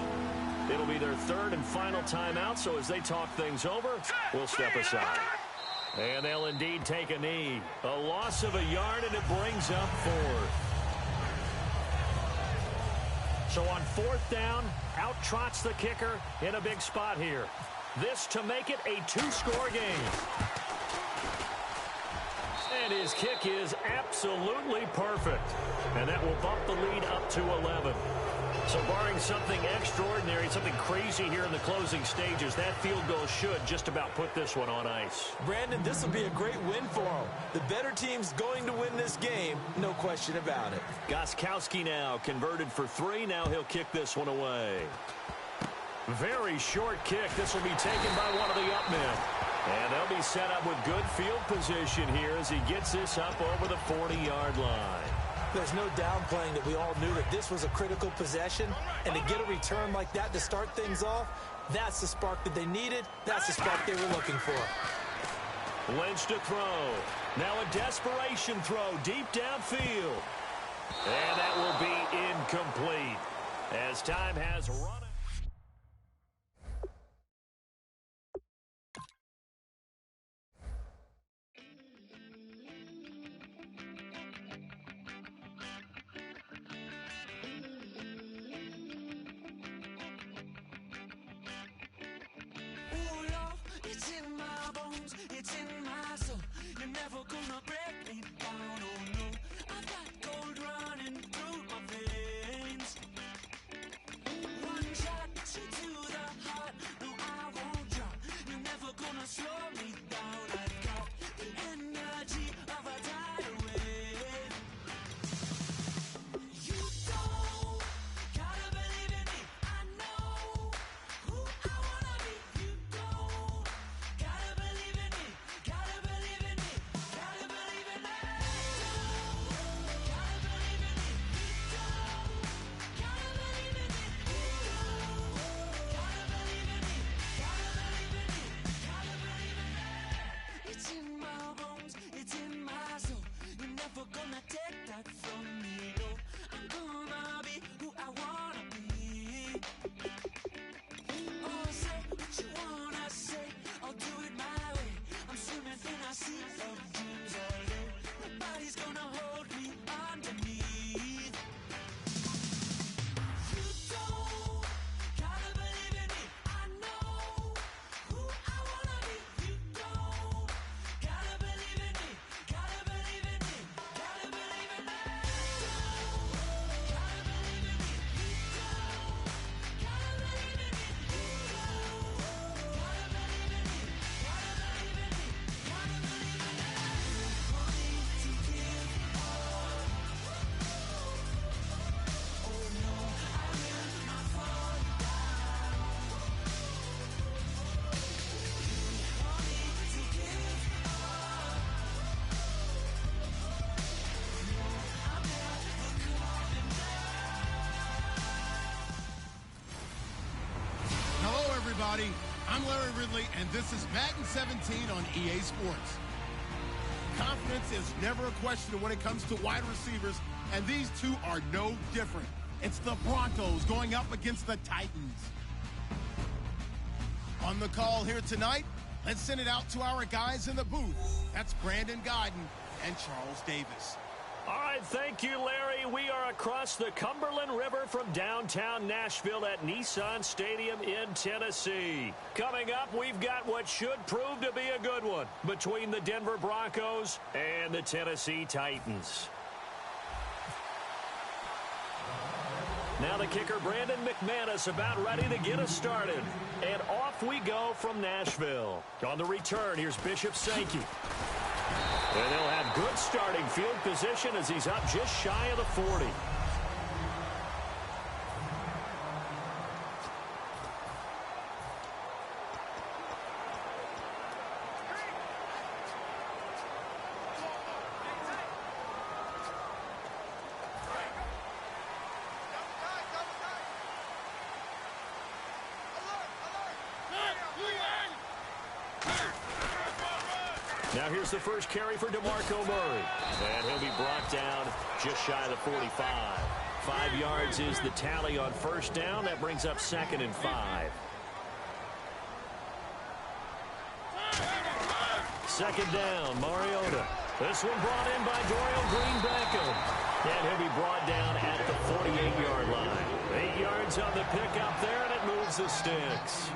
It'll be their 3rd and final timeout, so as they talk things over, we'll step aside. And they'll indeed take a knee. A loss of a yard, and it brings up 4th. So on 4th down, out trots the kicker in a big spot here. This to make it a 2-score game. And his kick is absolutely perfect. And that will bump the lead up to 11. So barring something extraordinary, something crazy here in the closing stages, that field goal should just about put this one on ice. Brandon, this will be a great win for him. The better team's going to win this game, no question about it. Gostkowski now converted for 3. Now he'll kick this one away. Very short kick. This will be taken by one of the up men. And they'll be set up with good field position here as he gets this up over the 40-yard line. There's no downplaying that we all knew that this was a critical possession, and to get a return like that to start things off, that's the spark that they needed. That's the spark they were looking for. Lynch to throw. Now a desperation throw deep downfield. And that will be incomplete as time has run out. It's in my soul. You're never gonna break me down, oh no. I've got gold running through my veins. One shot, straight to the heart. No, I won't drop. You're never gonna slow me down. I've got the energy of a tidal wave. You don't gotta believe in me. I know who I wanna be. You don't gotta believe in me. Gotta believe in me. Gotta believe everybody. I'm Larry Ridley, and this is Madden 17 on EA Sports. Confidence is never a question when it comes to wide receivers, and these two are no different. It's the Broncos going up against the Titans. On the call here tonight, let's send it out to our guys in the booth. That's Brandon Gaudin and Charles Davis. All right, thank you, Larry. We are across the Cumberland River from downtown Nashville at Nissan Stadium in Tennessee. Coming up, we've got what should prove to be a good one between the Denver Broncos and the Tennessee Titans. Now the kicker, Brandon McManus, about ready to get us started. And off we go from Nashville. On the return, here's Bishop Sankey. And they'll have good starting field position as he's up just shy of the 40. Now here's the first carry for DeMarco Murray. And he'll be brought down just shy of the 45. 5 yards is the tally on first down. That brings up 2nd and 5. Second down, Mariota. This one brought in by Dorial Green-Beckham. And he'll be brought down at the 48-yard line. 8 yards on the pickup there, and it moves the sticks.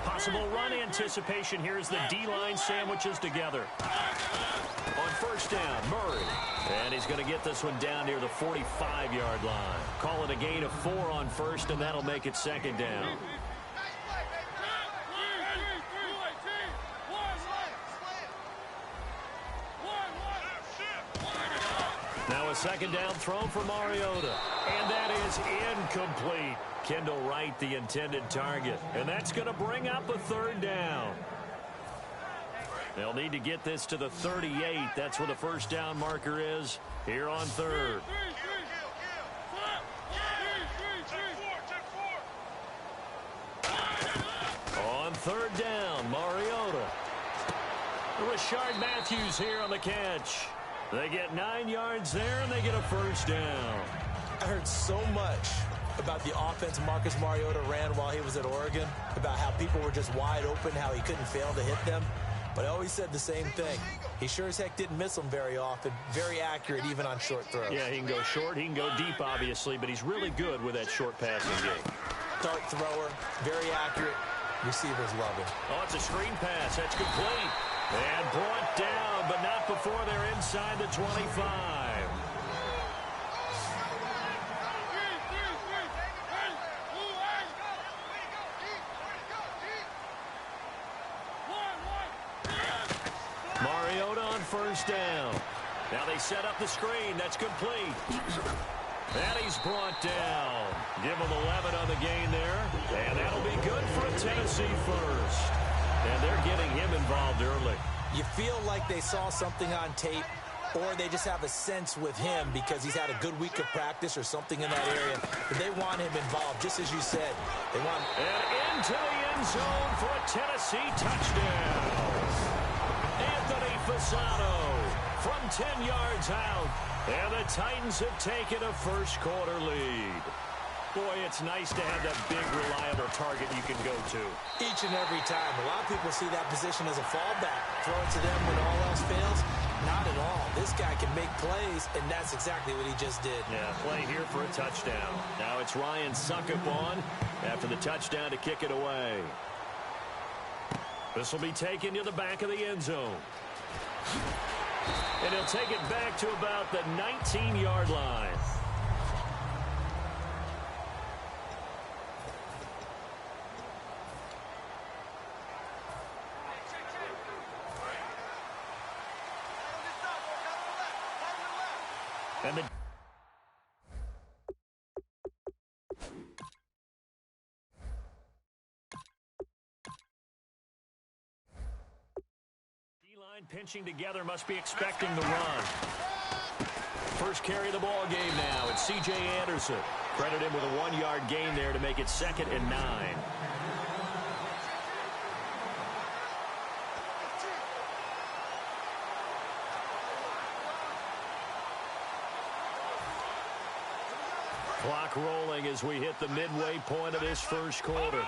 Possible run anticipation here as the D-line sandwiches together. On first down, Murray. And he's going to get this one down near the 45-yard line. Call it a gain of 4 on first, and that'll make it 2nd down. Now a 2nd down throw for Mariota. And that is incomplete. Kendall Wright, the intended target. And that's going to bring up a 3rd down. They'll need to get this to the 38. That's where the first down marker is here on 3rd. On 3rd down, Mariota. Rashard Matthews here on the catch. They get 9 yards there, and they get a first down. I heard so much about the offense Marcus Mariota ran while he was at Oregon, about how people were just wide open, how he couldn't fail to hit them. But I always said the same thing. He sure as heck didn't miss them very often. Very accurate even on short throws. Yeah, he can go short, he can go deep, obviously, but he's really good with that short passing game. Dart thrower, very accurate. Receivers love him. Oh, it's a screen pass. That's complete. And brought down, but not before they're inside the 25. Mariota on first down. Now they set up the screen. That's complete. And he's brought down. Give him 11 on the gain there. And that'll be good for a Tennessee first. And they're getting him involved early. You feel like they saw something on tape, or they just have a sense with him because he's had a good week of practice or something in that area. But they want him involved, just as you said. They want him. And into the end zone for a Tennessee touchdown. Anthony Fasano from 10 yards out. And the Titans have taken a first quarter lead. Boy, it's nice to have that big, reliable target you can go to. Each and every time. A lot of people see that position as a fallback. Throw it to them when all else fails. Not at all. This guy can make plays, and that's exactly what he just did. Yeah, play here for a touchdown. Now it's Ryan Succop on after the touchdown to kick it away. This will be taken to the back of the end zone. And he'll take it back to about the 19-yard line. And the D-line pinching together, must be expecting the run. First carry of the ball game now. It's C.J. Anderson. Credit him with a 1-yard gain there to make it 2nd and 9. Clock rolling as we hit the midway point of this first quarter.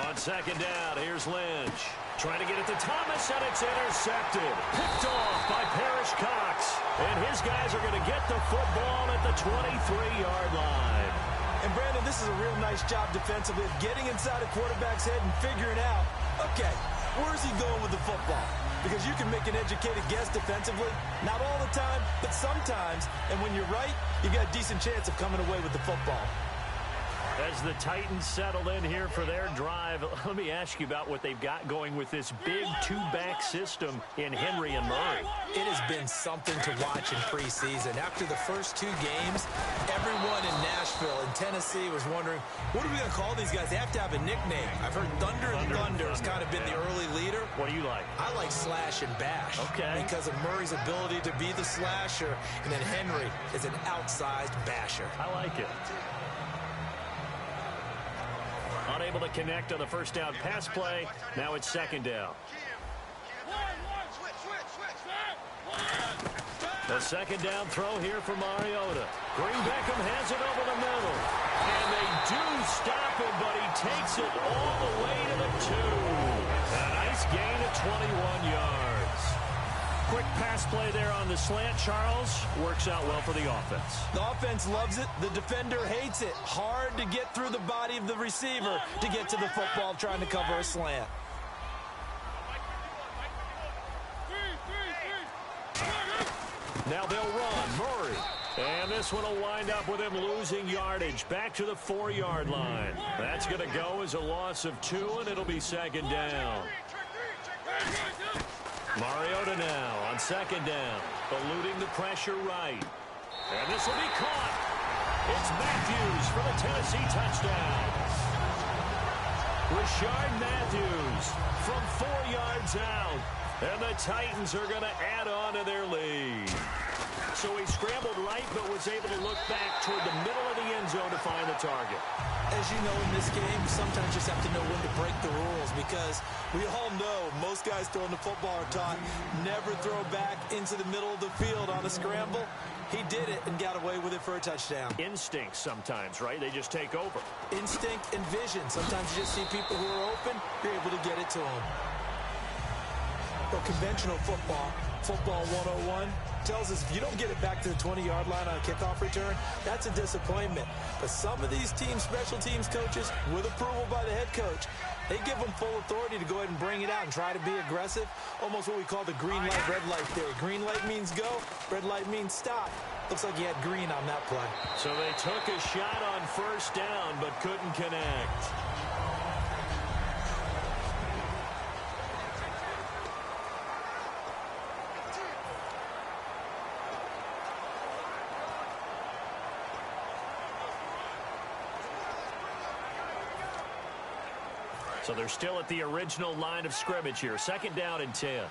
On second down, here's Lynch. Trying to get it to Thomas, and it's intercepted. Picked off by Parrish Cox. And his guys are going to get the football at the 23-yard line. And, Brandon, this is a real nice job defensively of getting inside a quarterback's head and figuring out, okay, where's he going with the football? Because you can make an educated guess defensively. Not all the time, but sometimes. And when you're right, you got a decent chance of coming away with the football. As the Titans settle in here for their drive, let me ask you about what they've got going with this big two-back system in Henry and Murray. It has been something to watch in preseason. After the first two games, everyone in Nashville and Tennessee was wondering, what are we going to call these guys? They have to have a nickname. I've heard Thunder and Thunder has kind of been the early leader. What do you like? I like Slash and Bash. Okay. Because of Murray's ability to be the slasher, and then Henry is an outsized basher. I like it. Unable to connect on the first down pass play. Now it's second down. The second down throw here for Mariota. Green Beckham has it over the middle. And they do stop him, but he takes it all the way to the 2. A nice gain of 21 yards. Quick pass play there on the slant, Charles. Works out well for the offense. The offense loves it. The defender hates it. Hard to get through the body of the receiver to get to the football trying to cover a slant. Now they'll run. Murray. And this one will wind up with him losing yardage. Back to the 4-yard line. That's going to go as a loss of 2, and it'll be second down. Mariota now on second down, eluding the pressure right. And this will be caught. It's Matthews for the Tennessee touchdown. Rashard Matthews from 4 yards out. And the Titans are going to add on to their lead. So he scrambled right, but was able to look back toward the middle of the end zone to find the target. As you know, in this game, you sometimes just have to know when to break the rules, because we all know most guys throwing the football are taught never throw back into the middle of the field on a scramble. He did it and got away with it for a touchdown. Instinct sometimes, right? They just take over. Instinct and vision. Sometimes you just see people who are open, you're able to get it to them. But conventional football 101, tells us if you don't get it back to the 20-yard line on a kickoff return, that's a disappointment. But some of these teams, special teams coaches, with approval by the head coach, they give them full authority to go ahead and bring it out and try to be aggressive. Almost what we call the green light, red light theory. Green light means go, red light means stop. Looks like he had green on that play. So they took a shot on first down but couldn't connect. So they're still at the original line of scrimmage here. Second down and 10.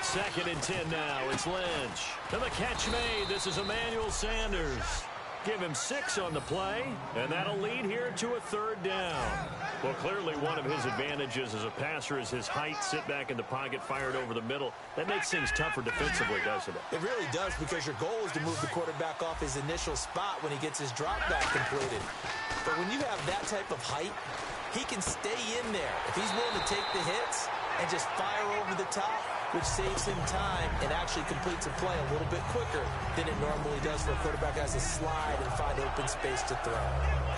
Second and 10 now. It's Lynch. And the catch made. This is Emmanuel Sanders. Give him 6 on the play, and that'll lead here to a third down. Well, clearly one of his advantages as a passer is his height. Sit back in the pocket, fired over the middle. That makes things tougher defensively, doesn't it? It really does, because your goal is to move the quarterback off his initial spot when he gets his drop back completed. But when you have that type of height, he can stay in there. If he's willing to take the hits and just fire over the top, which saves him time and actually completes a play a little bit quicker than it normally does for a quarterback who has to slide and find open space to throw.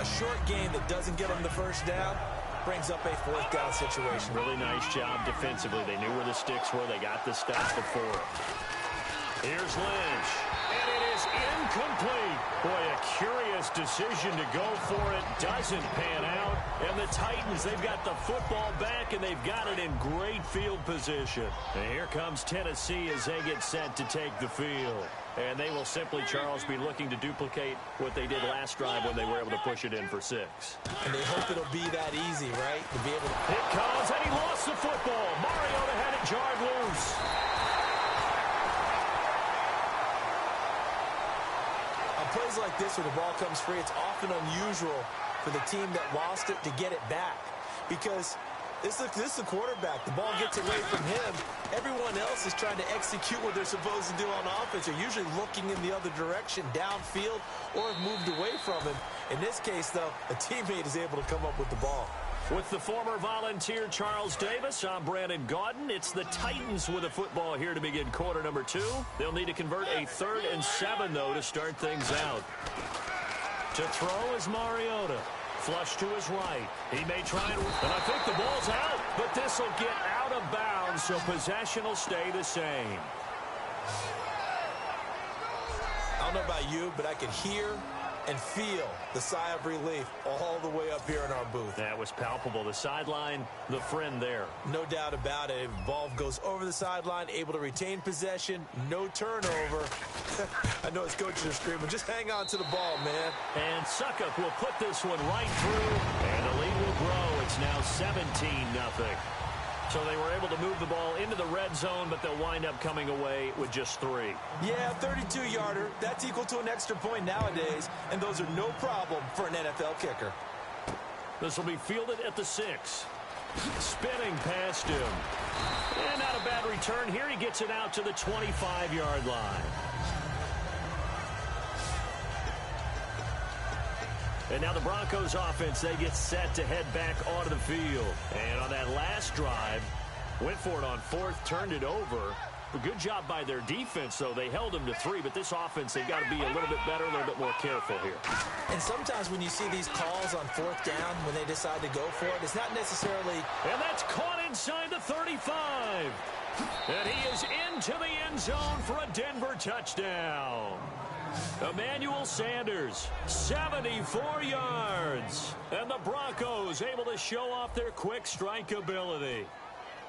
A short game that doesn't get him the first down brings up a fourth down situation. Really nice job defensively. They knew where the sticks were. They got the stops before it. Here's Lynch. And it is incomplete. Boy, a curious decision to go for it. Doesn't pan out. And the Titans, they've got the football back, and they've got it in great field position. And here comes Tennessee as they get set to take the field. And they will simply, Charles, be looking to duplicate what they did last drive when they were able to push it in for 6. And they hope it'll be that easy, right? To be able to... It comes, and he lost the football. Mariota had it jarred loose. Plays like this where the ball comes free, it's often unusual for the team that lost it to get it back, because This is the quarterback. The ball gets away from him. Everyone else is trying to execute what they're supposed to do on offense. They're usually looking in the other direction, downfield, or have moved away from him. In this case, though, a teammate is able to come up with the ball. With the former Volunteer Charles Davis, I'm Brandon Gaudin. It's the Titans with a football here to begin quarter number 2. They'll need to convert a 3rd and 7, though, to start things out. To throw is Mariota. Flush to his right. He may try and I think the ball's out, but this will get out of bounds, so possession will stay the same. I don't know about you, but I could hear and feel the sigh of relief all the way up here in our booth. That was palpable. The sideline, the friend there. No doubt about it. Ball goes over the sideline, able to retain possession, no turnover. I know his coaches are screaming, just hang on to the ball, man. And Succop will put this one right through, and the lead will grow. It's now 17-0. So they were able to move the ball into the red zone, but they'll wind up coming away with just 3. Yeah, 32-yarder. That's equal to an extra point nowadays, and those are no problem for an NFL kicker. This will be fielded at the 6. Spinning past him. And not a bad return here. He gets it out to the 25-yard line. And now the Broncos offense, they get set to head back onto the field. And on that last drive, went for it on 4th, turned it over. A good job by their defense, though. They held them to 3, but this offense, they've got to be a little bit better, a little bit more careful here. And sometimes when you see these calls on 4th down, when they decide to go for it, it's not necessarily... And that's caught inside the 35. And he is into the end zone for a Denver touchdown. Emmanuel Sanders, 74 yards. And the Broncos able to show off their quick strike ability.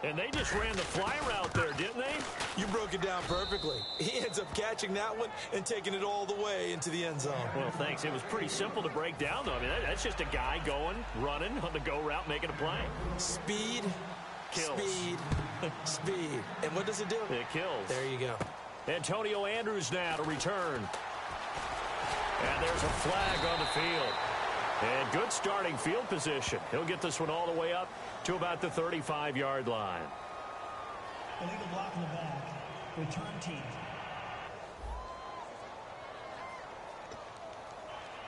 And they just ran the fly route there, didn't they? You broke it down perfectly. He ends up catching that one and taking it all the way into the end zone. Well, thanks. It was pretty simple to break down, though. I mean, that's just a guy going, running on the go route, making a play. Speed, kills. Speed, speed. And what does it do? It kills. There you go. Antonio Andrews now to return. And there's a flag on the field. And good starting field position. He'll get this one all the way up to about the 35-yard line. Illegal block in the back. Return team.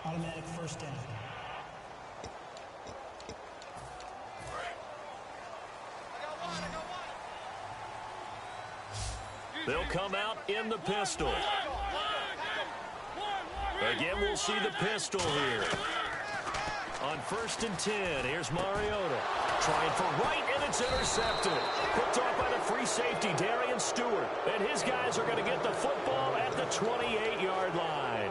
Automatic first down. They'll come out in the pistol. Again, we'll see the pistol here. On 1st and 10, here's Mariota. Trying for right, and it's intercepted. Picked off by the free safety, Darian Stewart. And his guys are going to get the football at the 28-yard line.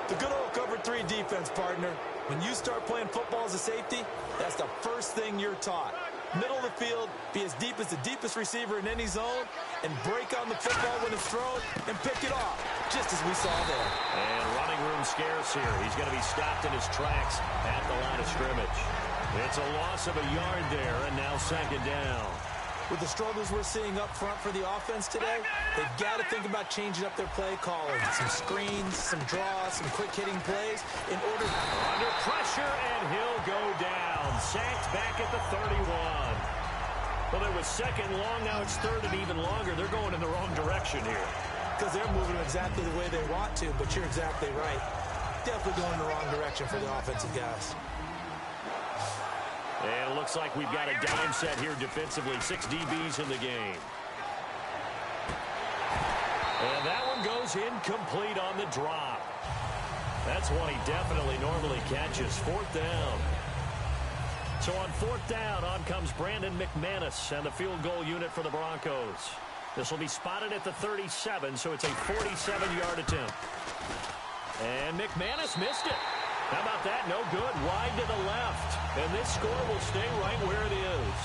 The good old cover 3 defense, partner. When you start playing football as a safety, that's the first thing you're taught. Middle of the field, be as deep as the deepest receiver in any zone, and break on the football when it's thrown, and pick it off, just as we saw there. And running room scarce here. He's going to be stopped in his tracks at the line of scrimmage. It's a loss of a yard there, and now 2nd down. With the struggles we're seeing up front for the offense today, they've got to think about changing up their play calling. Some screens, some draws, some quick-hitting plays in order... Under pressure, and he'll go down. Sacked back at the 31. Well, it was 2nd long, now it's 3rd and even longer. They're going in the wrong direction here. Because they're moving exactly the way they want to, but you're exactly right. Definitely going in the wrong direction for the offensive guys. And it looks like we've got a dime set here defensively. 6 DBs in the game. And that one goes incomplete on the drop. That's one he definitely normally catches. 4th down. So on 4th down, on comes Brandon McManus and the field goal unit for the Broncos. This will be spotted at the 37, so it's a 47-yard attempt. And McManus missed it. How about that? No good. Wide to the left. And this score will stay right where it is.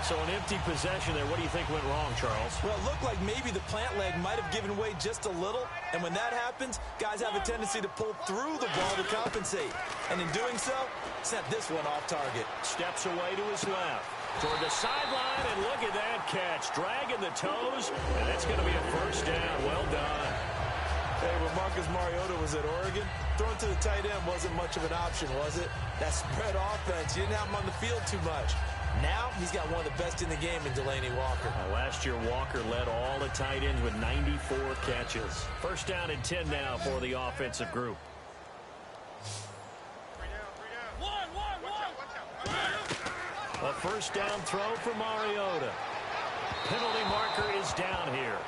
So an empty possession there. What do you think went wrong, Charles? Well, it looked like maybe the plant leg might have given way just a little. And when that happens, guys have a tendency to pull through the ball to compensate. And in doing so, sent this one off target. Steps away to his left. Toward the sideline, and look at that catch. Dragging the toes, and that's going to be a 1st down. Well done. Hey, when Marcus Mariota was at Oregon, throwing to the tight end wasn't much of an option, was it? That spread offense, you didn't have him on the field too much. Now he's got one of the best in the game in Delaney Walker. Last year, Walker led all the tight ends with 94 catches. First down and 10 now for the offensive group. A first down throw for Mariota. Penalty marker is down here.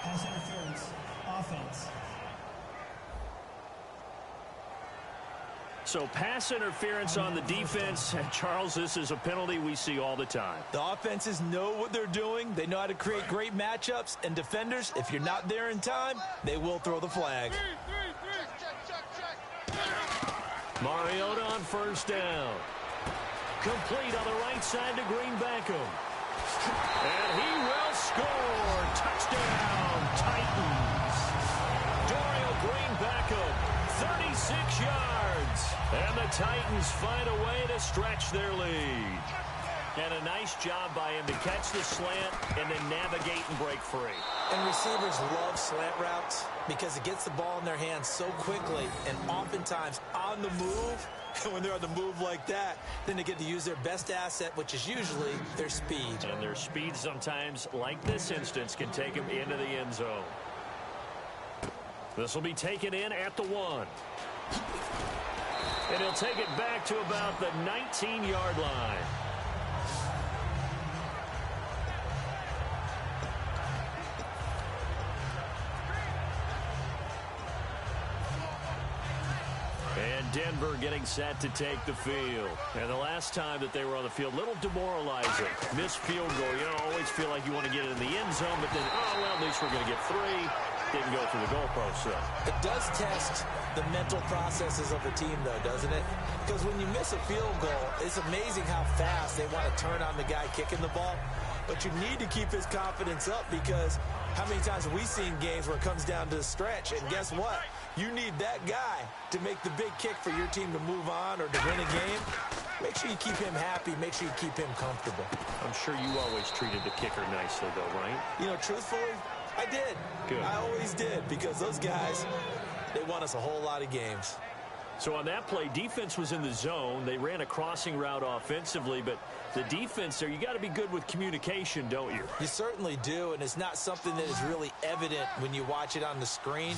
Pass interference. Offense. So pass interference on the defense. And Charles, this is a penalty we see all the time. The offenses know what they're doing. They know how to create great matchups. And defenders, if you're not there in time, they will throw the flag. Mariota on first down. Complete on the right side to Green Beckham. And he will score. Touchdown, Titans. Dorial Green Beckham, 36 yards. And the Titans find a way to stretch their lead. And a nice job by him to catch the slant and then navigate and break free. And receivers love slant routes because it gets the ball in their hands so quickly and oftentimes on the move. And when they're on the move like that, then they get to use their best asset, which is usually their speed. And their speed sometimes, like this instance, can take them into the end zone. This will be taken in at the 1. And he'll take it back to about the 19-yard line. And Denver getting set to take the field. And the last time that they were on the field, little demoralizing. Missed field goal. You know, always feel like you want to get it in the end zone, but then, oh, well, at least we're going to get 3. Didn't go through the goalpost, though. It does test the mental processes of a team, though, doesn't it? Because when you miss a field goal, it's amazing how fast they want to turn on the guy kicking the ball. But you need to keep his confidence up because how many times have we seen games where it comes down to the stretch? And guess what? You need that guy to make the big kick for your team to move on or to win a game. Make sure you keep him happy. Make sure you keep him comfortable. I'm sure you always treated the kicker nicely, though, right? You know, truthfully, I did. Good. I always did because those guys, they won us a whole lot of games. So on that play, defense was in the zone. They ran a crossing route offensively, but the defense there, you got to be good with communication, don't you? You certainly do, and it's not something that is really evident when you watch it on the screen.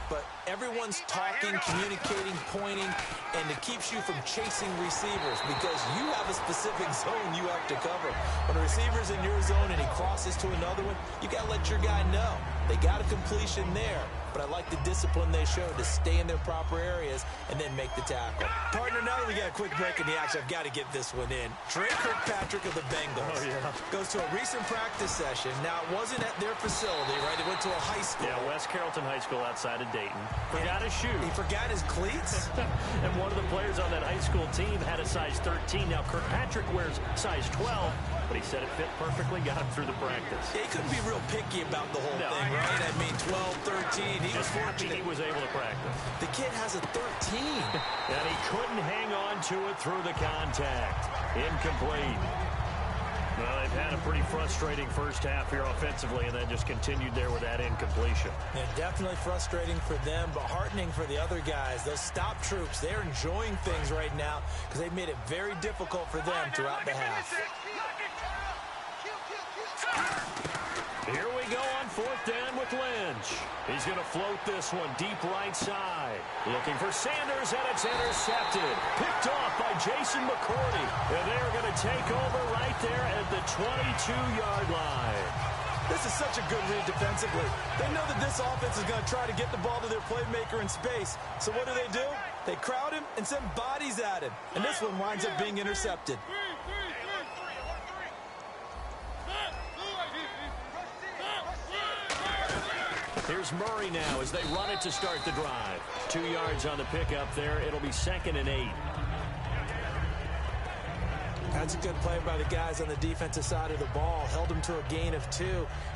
But everyone's talking, communicating, pointing, and it keeps you from chasing receivers because you have a specific zone you have to cover. When a receiver's in your zone and he crosses to another one, you got to let your guy know. They got a completion there, but I like the discipline they showed to stay in their proper areas and then make the tackle. Partner, now that we got a quick break in the action, I've got to get this one in. Trey Kirkpatrick of the Bengals goes to a recent practice session. Now, it wasn't at their facility, right? They went to a high school. Yeah, West Carrollton High School outside of Dayton. Forgot his shoe. He forgot his cleats? And one of the players on that high school team had a size 13. Now, Kirkpatrick wears size 12, but he said it fit perfectly, got him through the practice. Yeah, he couldn't be real picky about the whole thing, right? I mean, 12, 13. He was fortunate. He was able to practice. The kid has a 13. And he couldn't hang on to it through the contact. Incomplete. Well, they've had a pretty frustrating first half here offensively and then just continued there with that incompletion. Yeah, definitely frustrating for them, but heartening for the other guys. Those stop troops, they're enjoying things right now because they've made it very difficult for them throughout the half. Here we go on fourth down with Lynch. He's going to float this one deep right side. Looking for Sanders, and it's intercepted. Picked off by Jason McCourty. And they're going to take over right there at the 22-yard line. This is such a good read defensively. They know that this offense is going to try to get the ball to their playmaker in space. So what do? They crowd him and send bodies at him. And this one winds up being intercepted. Here's Murray now as they run it to start the drive. 2 yards on the pickup there. It'll be 2nd and 8. That's a good play by the guys on the defensive side of the ball. Held them to a gain of 2.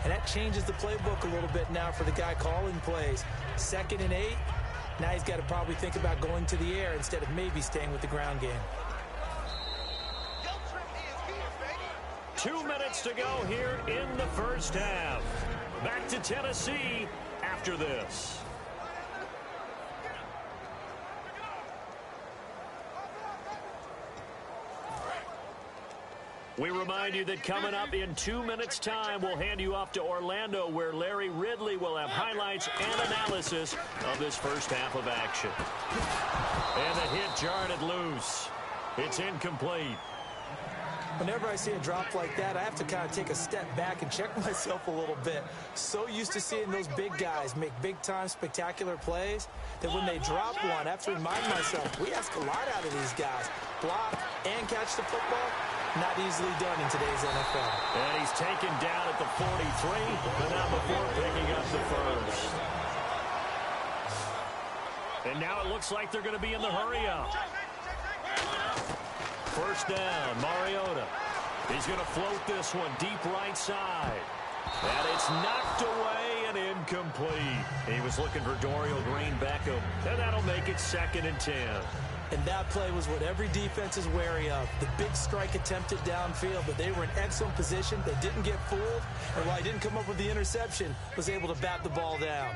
And that changes the playbook a little bit now for the guy calling plays. 2nd and 8. Now he's got to probably think about going to the air instead of maybe staying with the ground game. 2 minutes to go here in the first half. Back to Tennessee after this. We remind you that coming up in 2 minutes' time, we'll hand you off to Orlando, where Larry Ridley will have highlights and analysis of this first half of action. And the hit jarred it loose. It's incomplete. Whenever I see a drop like that, I have to kind of take a step back and check myself a little bit. So used to seeing those big guys make big-time spectacular plays that when they drop one, I have to remind myself, we ask a lot out of these guys. Block and catch the football, not easily done in today's NFL. And he's taken down at the 43, but not before picking up the first. And now it looks like they're going to be in the hurry-up. First down, Mariota. He's going to float this one deep right side. And it's knocked away and incomplete. He was looking for Dorial Green-Beckham, and that'll make it 2nd and 10. And that play was what every defense is wary of. The big strike attempted downfield, but they were in excellent position. They didn't get fooled, and while he didn't come up with the interception, was able to bat the ball down.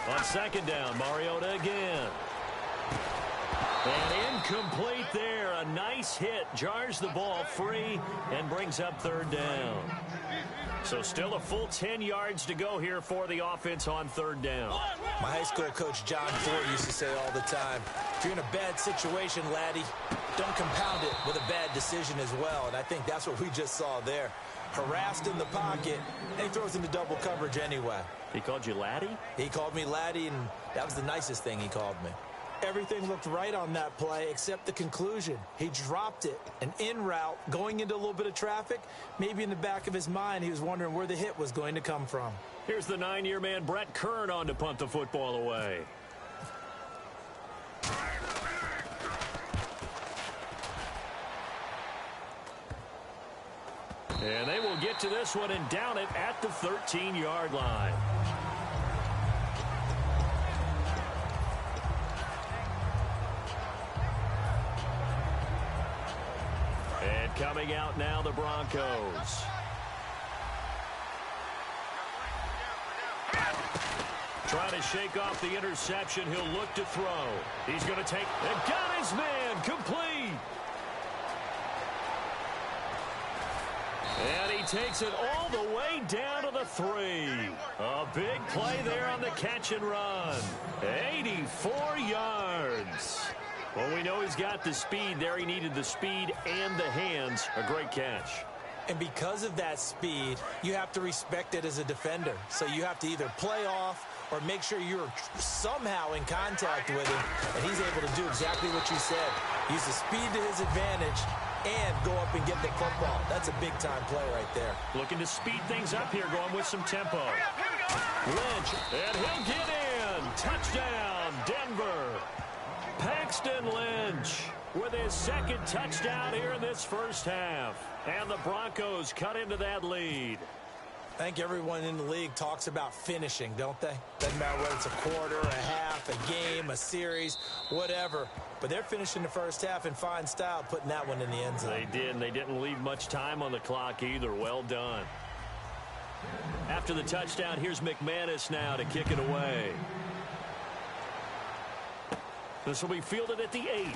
On 2nd down, Mariota again. And incomplete there. A nice hit. Jars the ball free and brings up 3rd down. So still a full 10 yards to go here for the offense on 3rd down. My high school coach, John Ford, used to say all the time, if you're in a bad situation, laddie, don't compound it with a bad decision as well. And I think that's what we just saw there. Harassed in the pocket, and he throws into double coverage anyway. He called you laddie? He called me laddie, and that was the nicest thing he called me. Everything looked right on that play except the conclusion. He dropped it, an in route, going into a little bit of traffic. Maybe in the back of his mind, he was wondering where the hit was going to come from. Here's the 9-year man, Brett Kern, on to punt the football away. And they will get to this one and down it at the 13-yard line. And coming out now, the Broncos. Trying to shake off the interception. He'll look to throw. He's going to take and got his man complete. And he takes it all the way down to the 3. A big play there on the catch and run. 84 yards. Well, we know he's got the speed there. He needed the speed and the hands. A great catch. And because of that speed, you have to respect it as a defender. So you have to either play off or make sure you're somehow in contact with him. And he's able to do exactly what you said. Use the speed to his advantage and go up and get the football. That's a big-time play right there. Looking to speed things up here, going with some tempo. Lynch, and he'll get in. Touchdown, Denver. Paxton Lynch with his 2nd touchdown here in this first half. And the Broncos cut into that lead. I think everyone in the league talks about finishing, don't they? Doesn't matter whether it's a quarter, a half, a game, a series, whatever. But they're finishing the first half in fine style, putting that one in the end zone. They did, and they didn't leave much time on the clock either. Well done. After the touchdown, here's McManus now to kick it away. This will be fielded at the 8.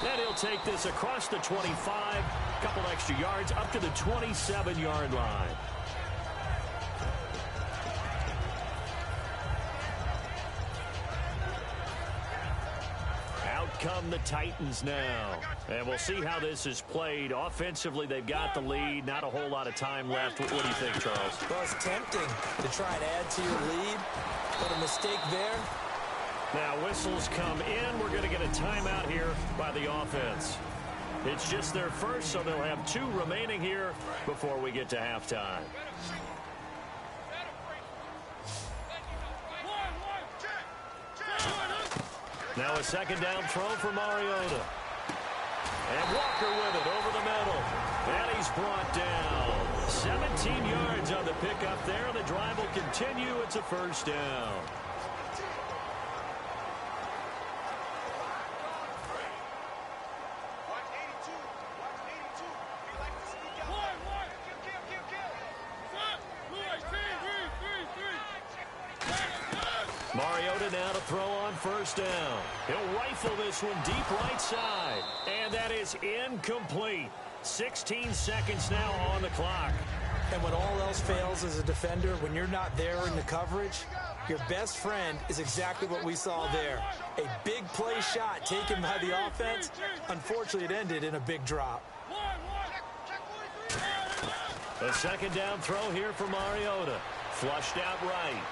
And he'll take this across the 25, a couple extra yards, up to the 27-yard line. Out come the Titans now. And we'll see how this is played. Offensively, they've got the lead. Not a whole lot of time left. What do you think, Charles? Well, it's tempting to try and add to your lead, but a mistake there. Now whistles come in. We're going to get a timeout here by the offense. It's just their first, so they'll have 2 remaining here before we get to halftime. Now a 2nd down throw for Mariota. And Walker with it over the middle. And he's brought down. 17 yards on the pickup there. The drive will continue. It's a first down. Mariota now to throw on first down. He'll rifle this one deep right side. And that is incomplete. 16 seconds now on the clock. And when all else fails as a defender, when you're not there in the coverage, your best friend is exactly what we saw there. A big play shot taken by the offense. Unfortunately, it ended in a big drop. A second down throw here for Mariota. Flushed out right.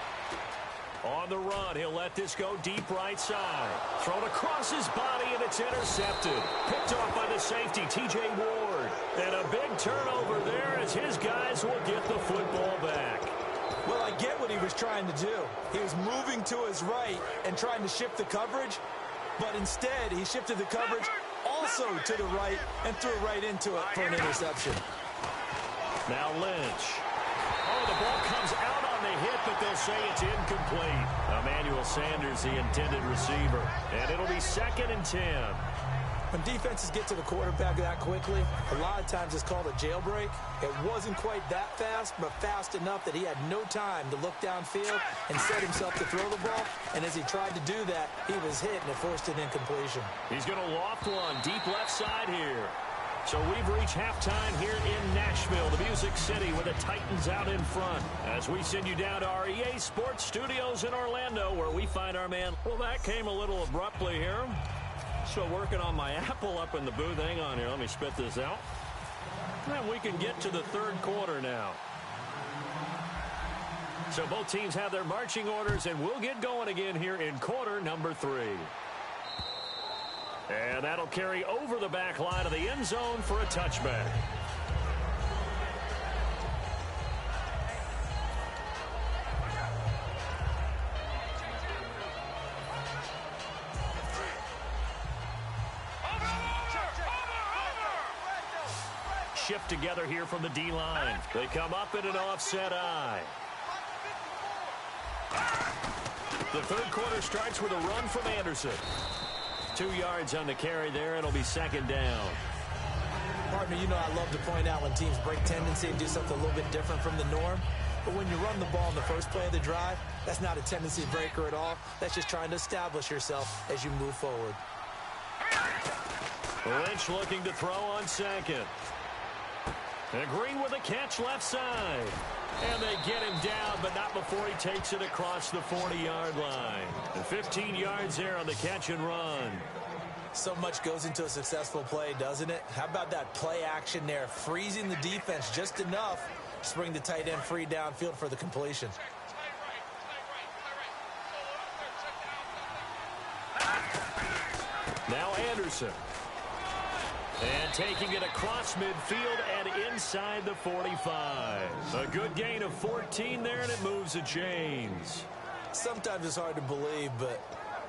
On the run, he'll let this go deep right side. Thrown across his body, and it's intercepted. Picked off by the safety, T.J. Ward. And a big turnover there as his guys will get the football back. Well, I get what he was trying to do. He was moving to his right and trying to shift the coverage, but instead he shifted the coverage also to the right and threw right into it for an interception. Now Lynch. Oh, the ball comes out on the hit, but they'll say it's incomplete. Emmanuel Sanders, the intended receiver. And it'll be 2nd and 10. When defenses get to the quarterback that quickly, a lot of times it's called a jailbreak. It wasn't quite that fast, but fast enough that he had no time to look downfield and set himself to throw the ball. And as he tried to do that, he was hit, and it forced an incompletion. He's going to loft one deep left side here. So we've reached halftime here in Nashville, the Music City, with the Titans out in front. As we send you down to our EA Sports Studios in Orlando, where we find our man. Well, that came a little abruptly here. So working on my Apple up in the booth. Hang on here. Let me spit this out. And we can get to the third quarter now. So both teams have their marching orders, and we'll get going again here in quarter number 3. And that'll carry over the back line of the end zone for a touchback. Shift together here from the D-line. They come up in an offset eye. The third quarter starts with a run from Anderson. 2 yards on the carry there. It'll be 2nd down. Partner, you know I love to point out when teams break tendency and do something a little bit different from the norm. But when you run the ball in the first play of the drive, that's not a tendency breaker at all. That's just trying to establish yourself as you move forward. Lynch looking to throw on second. And Green with a catch left side. And they get him down, but not before he takes it across the 40-yard line. And 15 yards there on the catch and run. So much goes into a successful play, doesn't it? How about that play action there, freezing the defense just enough to bring the tight end free downfield for the completion. Now Anderson. And taking it across midfield and inside the 45. A good gain of 14 there, and it moves the chains. Sometimes it's hard to believe, but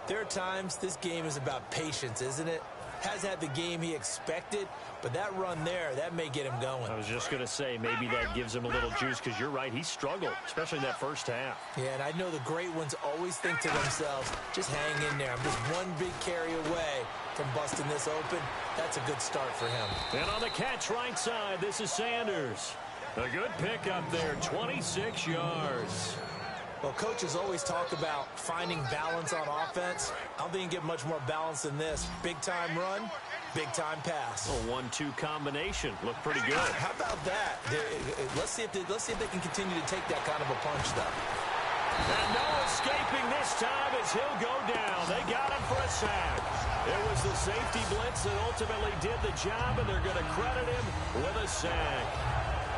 there are times this game is about patience, isn't it? Has had the game he expected, but that run there, that may get him going. I was just going to say, maybe that gives him a little juice, because you're right, he struggled, especially in that first half. Yeah, and I know the great ones always think to themselves, just hang in there. I'm just one big carry away from busting this open. That's a good start for him. And on the catch right side, this is Sanders. A good pickup there, 26 yards. Well, coaches always talk about finding balance on offense. I don't think you can get much more balance than this. Big-time run, big-time pass. A 1-2 combination. Looked pretty good. How about that? Let's see if they can continue to take that kind of a punch, though. And no escaping this time as he'll go down. They got him for a sack. It was the safety blitz that ultimately did the job, and they're going to credit him with a sack.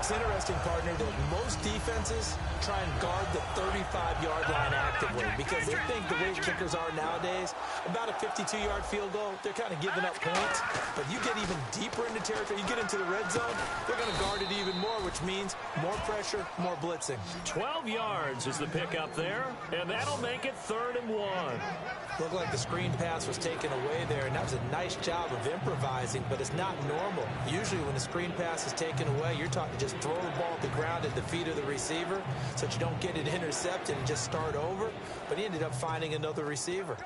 It's interesting, partner, that most defenses try and guard the 35-yard line actively because they think the way kickers are nowadays, about a 52-yard field goal, they're kind of giving up points. But you get even deeper into territory, you get into the red zone, they're going to guard it even more, which means more pressure, more blitzing. 12 yards is the pickup there, and that'll make it 3rd and 1. Looked like the screen pass was taken away there, and that was a nice job of improvising, but it's not normal. Usually when the screen pass is taken away, you're taught to just throw the ball at the ground at the feet of the receiver so that you don't get it intercepted and just start over, but he ended up finding another receiver.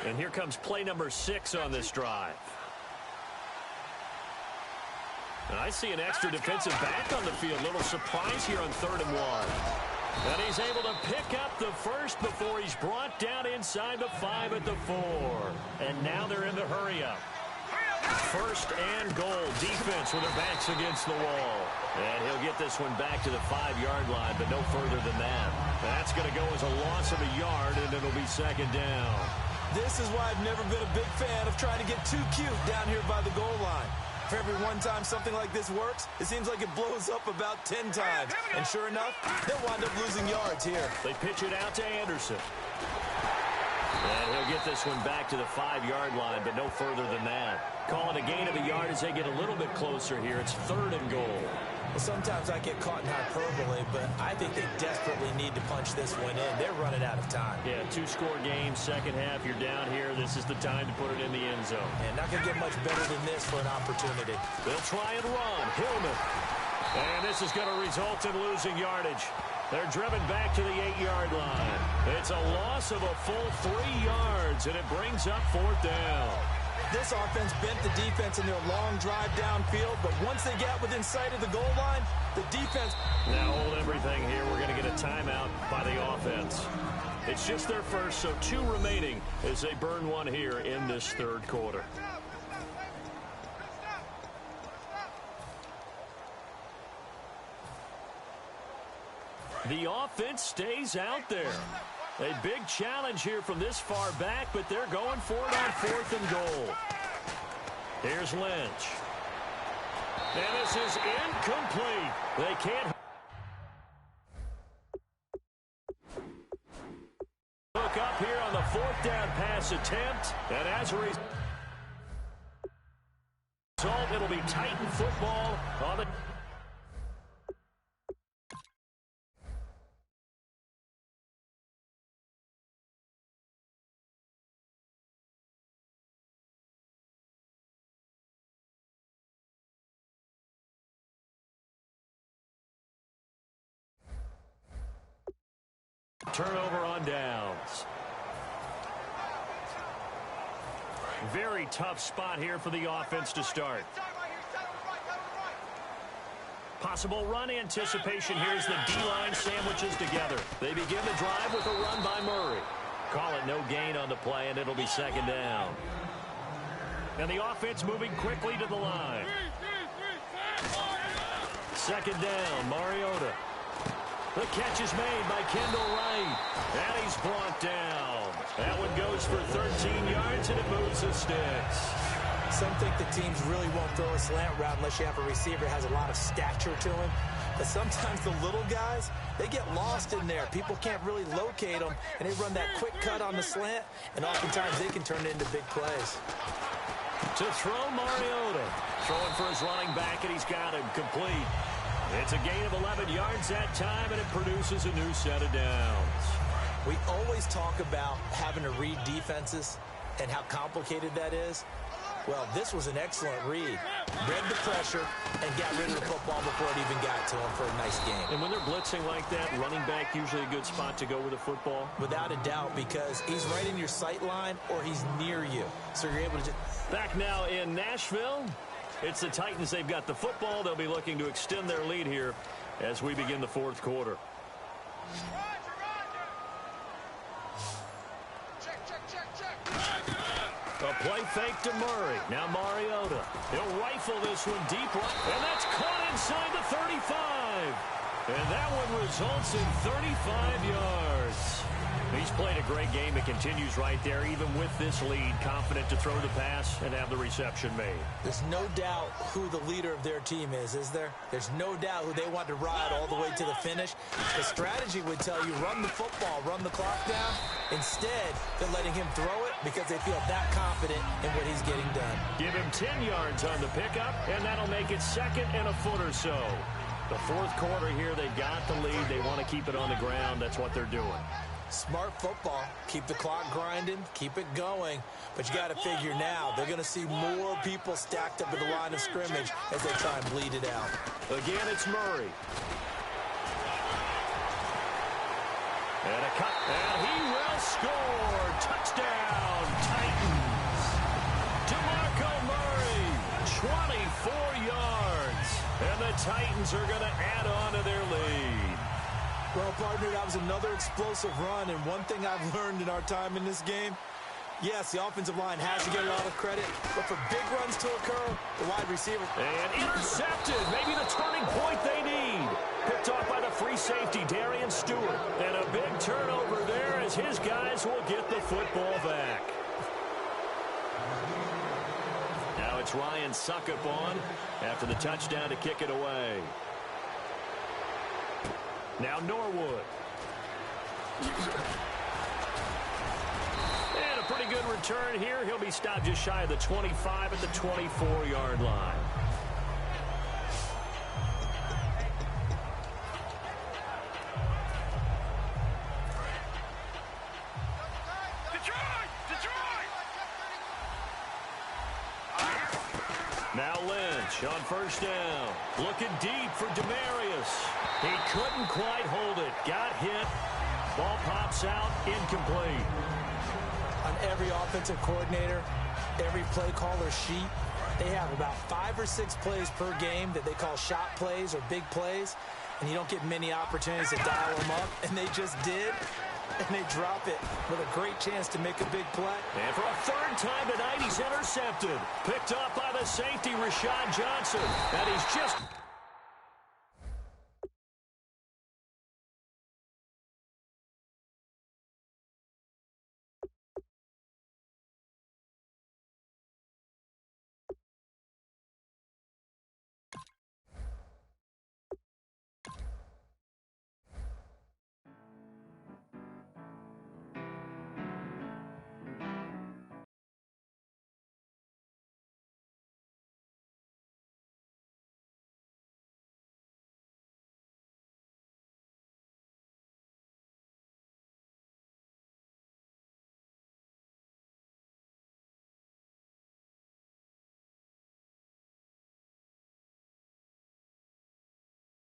And here comes play number 6 on this drive. And I see an extra defensive back on the field. Little surprise here on 3rd and 1. And he's able to pick up the first before he's brought down inside the 5 at the 4. And now they're in the hurry-up. 1st and goal. Defense with their backs against the wall. And he'll get this one back to the 5-yard line, but no further than that. That's going to go as a loss of a yard, and it'll be 2nd down. This is why I've never been a big fan of trying to get too cute down here by the goal line. For every one time something like this works, it seems like it blows up about 10 times. And sure enough, they'll wind up losing yards here. They pitch it out to Anderson. And he'll get this one back to the 5-yard line, but no further than that. Call it a gain of a yard as they get a little bit closer here. It's 3rd and goal. Well, sometimes I get caught in hyperbole, but I think they desperately need to punch this one in. They're running out of time. Yeah, 2-score game, second half, you're down here. This is the time to put it in the end zone. And not going to get much better than this for an opportunity. They'll try and run. Hillman. And this is going to result in losing yardage. They're driven back to the 8-yard line. It's a loss of a full 3 yards, and it brings up 4th down. This offense bent the defense in their long drive downfield, but once they got within sight of the goal line, the defense... Now hold everything here. We're going to get a timeout by the offense. It's just their first, so 2 remaining as they burn one here in this 3rd quarter. The offense stays out there. A big challenge here from this far back, but they're going for it on 4th and goal. Here's Lynch. And this is incomplete. They can't look up here on the 4th down pass attempt. And as a result, it'll be Titan football on the... Turnover on downs. Very tough spot here for the offense to start. Possible run anticipation here as the D-line sandwiches together. They begin the drive with a run by Murray. Call it no gain on the play, and it'll be 2nd down. And the offense moving quickly to the line. 2nd down, Mariota. The catch is made by Kendall Wright. And he's brought down. That one goes for 13 yards, and it moves the sticks. Some think the teams really won't throw a slant route unless you have a receiver that has a lot of stature to him. But sometimes the little guys, they get lost in there. People can't really locate them, and they run that quick cut on the slant, and oftentimes they can turn it into big plays. To throw, Mariota. Throwing for his running back, and he's got him complete. It's a gain of 11 yards that time, and it produces a new set of downs. We always talk about having to read defenses and how complicated that is. Well, this was an excellent read. Read the pressure and got rid of the football before it even got to him for a nice game. And when they're blitzing like that, running back usually a good spot to go with the football? Without a doubt, because he's right in your sight line or he's near you. So you're able to just... Back now in Nashville. It's the Titans. They've got the football. They'll be looking to extend their lead here as we begin the 4th quarter. A play fake to Murray. Now Mariota. He'll rifle this one deep right. And that's caught inside the 35. And that one results in 35 yards. He's played a great game. It continues right there, even with this lead, confident to throw the pass and have the reception made. There's no doubt who the leader of their team is there? There's no doubt who they want to ride all the way to the finish. The strategy would tell you run the football, run the clock down. Instead, they're letting him throw it because they feel that confident in what he's getting done. Give him 10 yards on the pickup, and that'll make it 2nd and a foot or so. The fourth quarter here, they've got the lead. They want to keep it on the ground. That's what they're doing. Smart football. Keep the clock grinding, keep it going. But you got to figure now, they're going to see more people stacked up at the line of scrimmage as they try and bleed it out. Again, it's Murray. And a cut, and he will score. Touchdown, Titans. DeMarco Murray, 24 yards. And the Titans are going to add on to their lead. Well, partner, that was another explosive run, and one thing I've learned in our time in this game, yes, the offensive line has to get a lot of credit, but for big runs to occur, the wide receiver... And intercepted, maybe the turning point they need. Picked off by the free safety, Darian Stewart. And a big turnover there as his guys will get the football back. Now it's Ryan Suckup on after the touchdown to kick it away. Now Norwood. And a pretty good return here. He'll be stopped just shy of the 25 at the 24-yard line. Now Lynch on first down. Looking deep for Demarius. He couldn't quite hold it. Got hit. Ball pops out. Incomplete. On every offensive coordinator, every play caller sheet, they have about 5 or 6 plays per game that they call shot plays or big plays, and you don't get many opportunities to dial them up, and they just did. And they drop it with a great chance to make a big play. And for a third time tonight, he's intercepted. Picked up by the safety, Rashad Johnson. And he's just...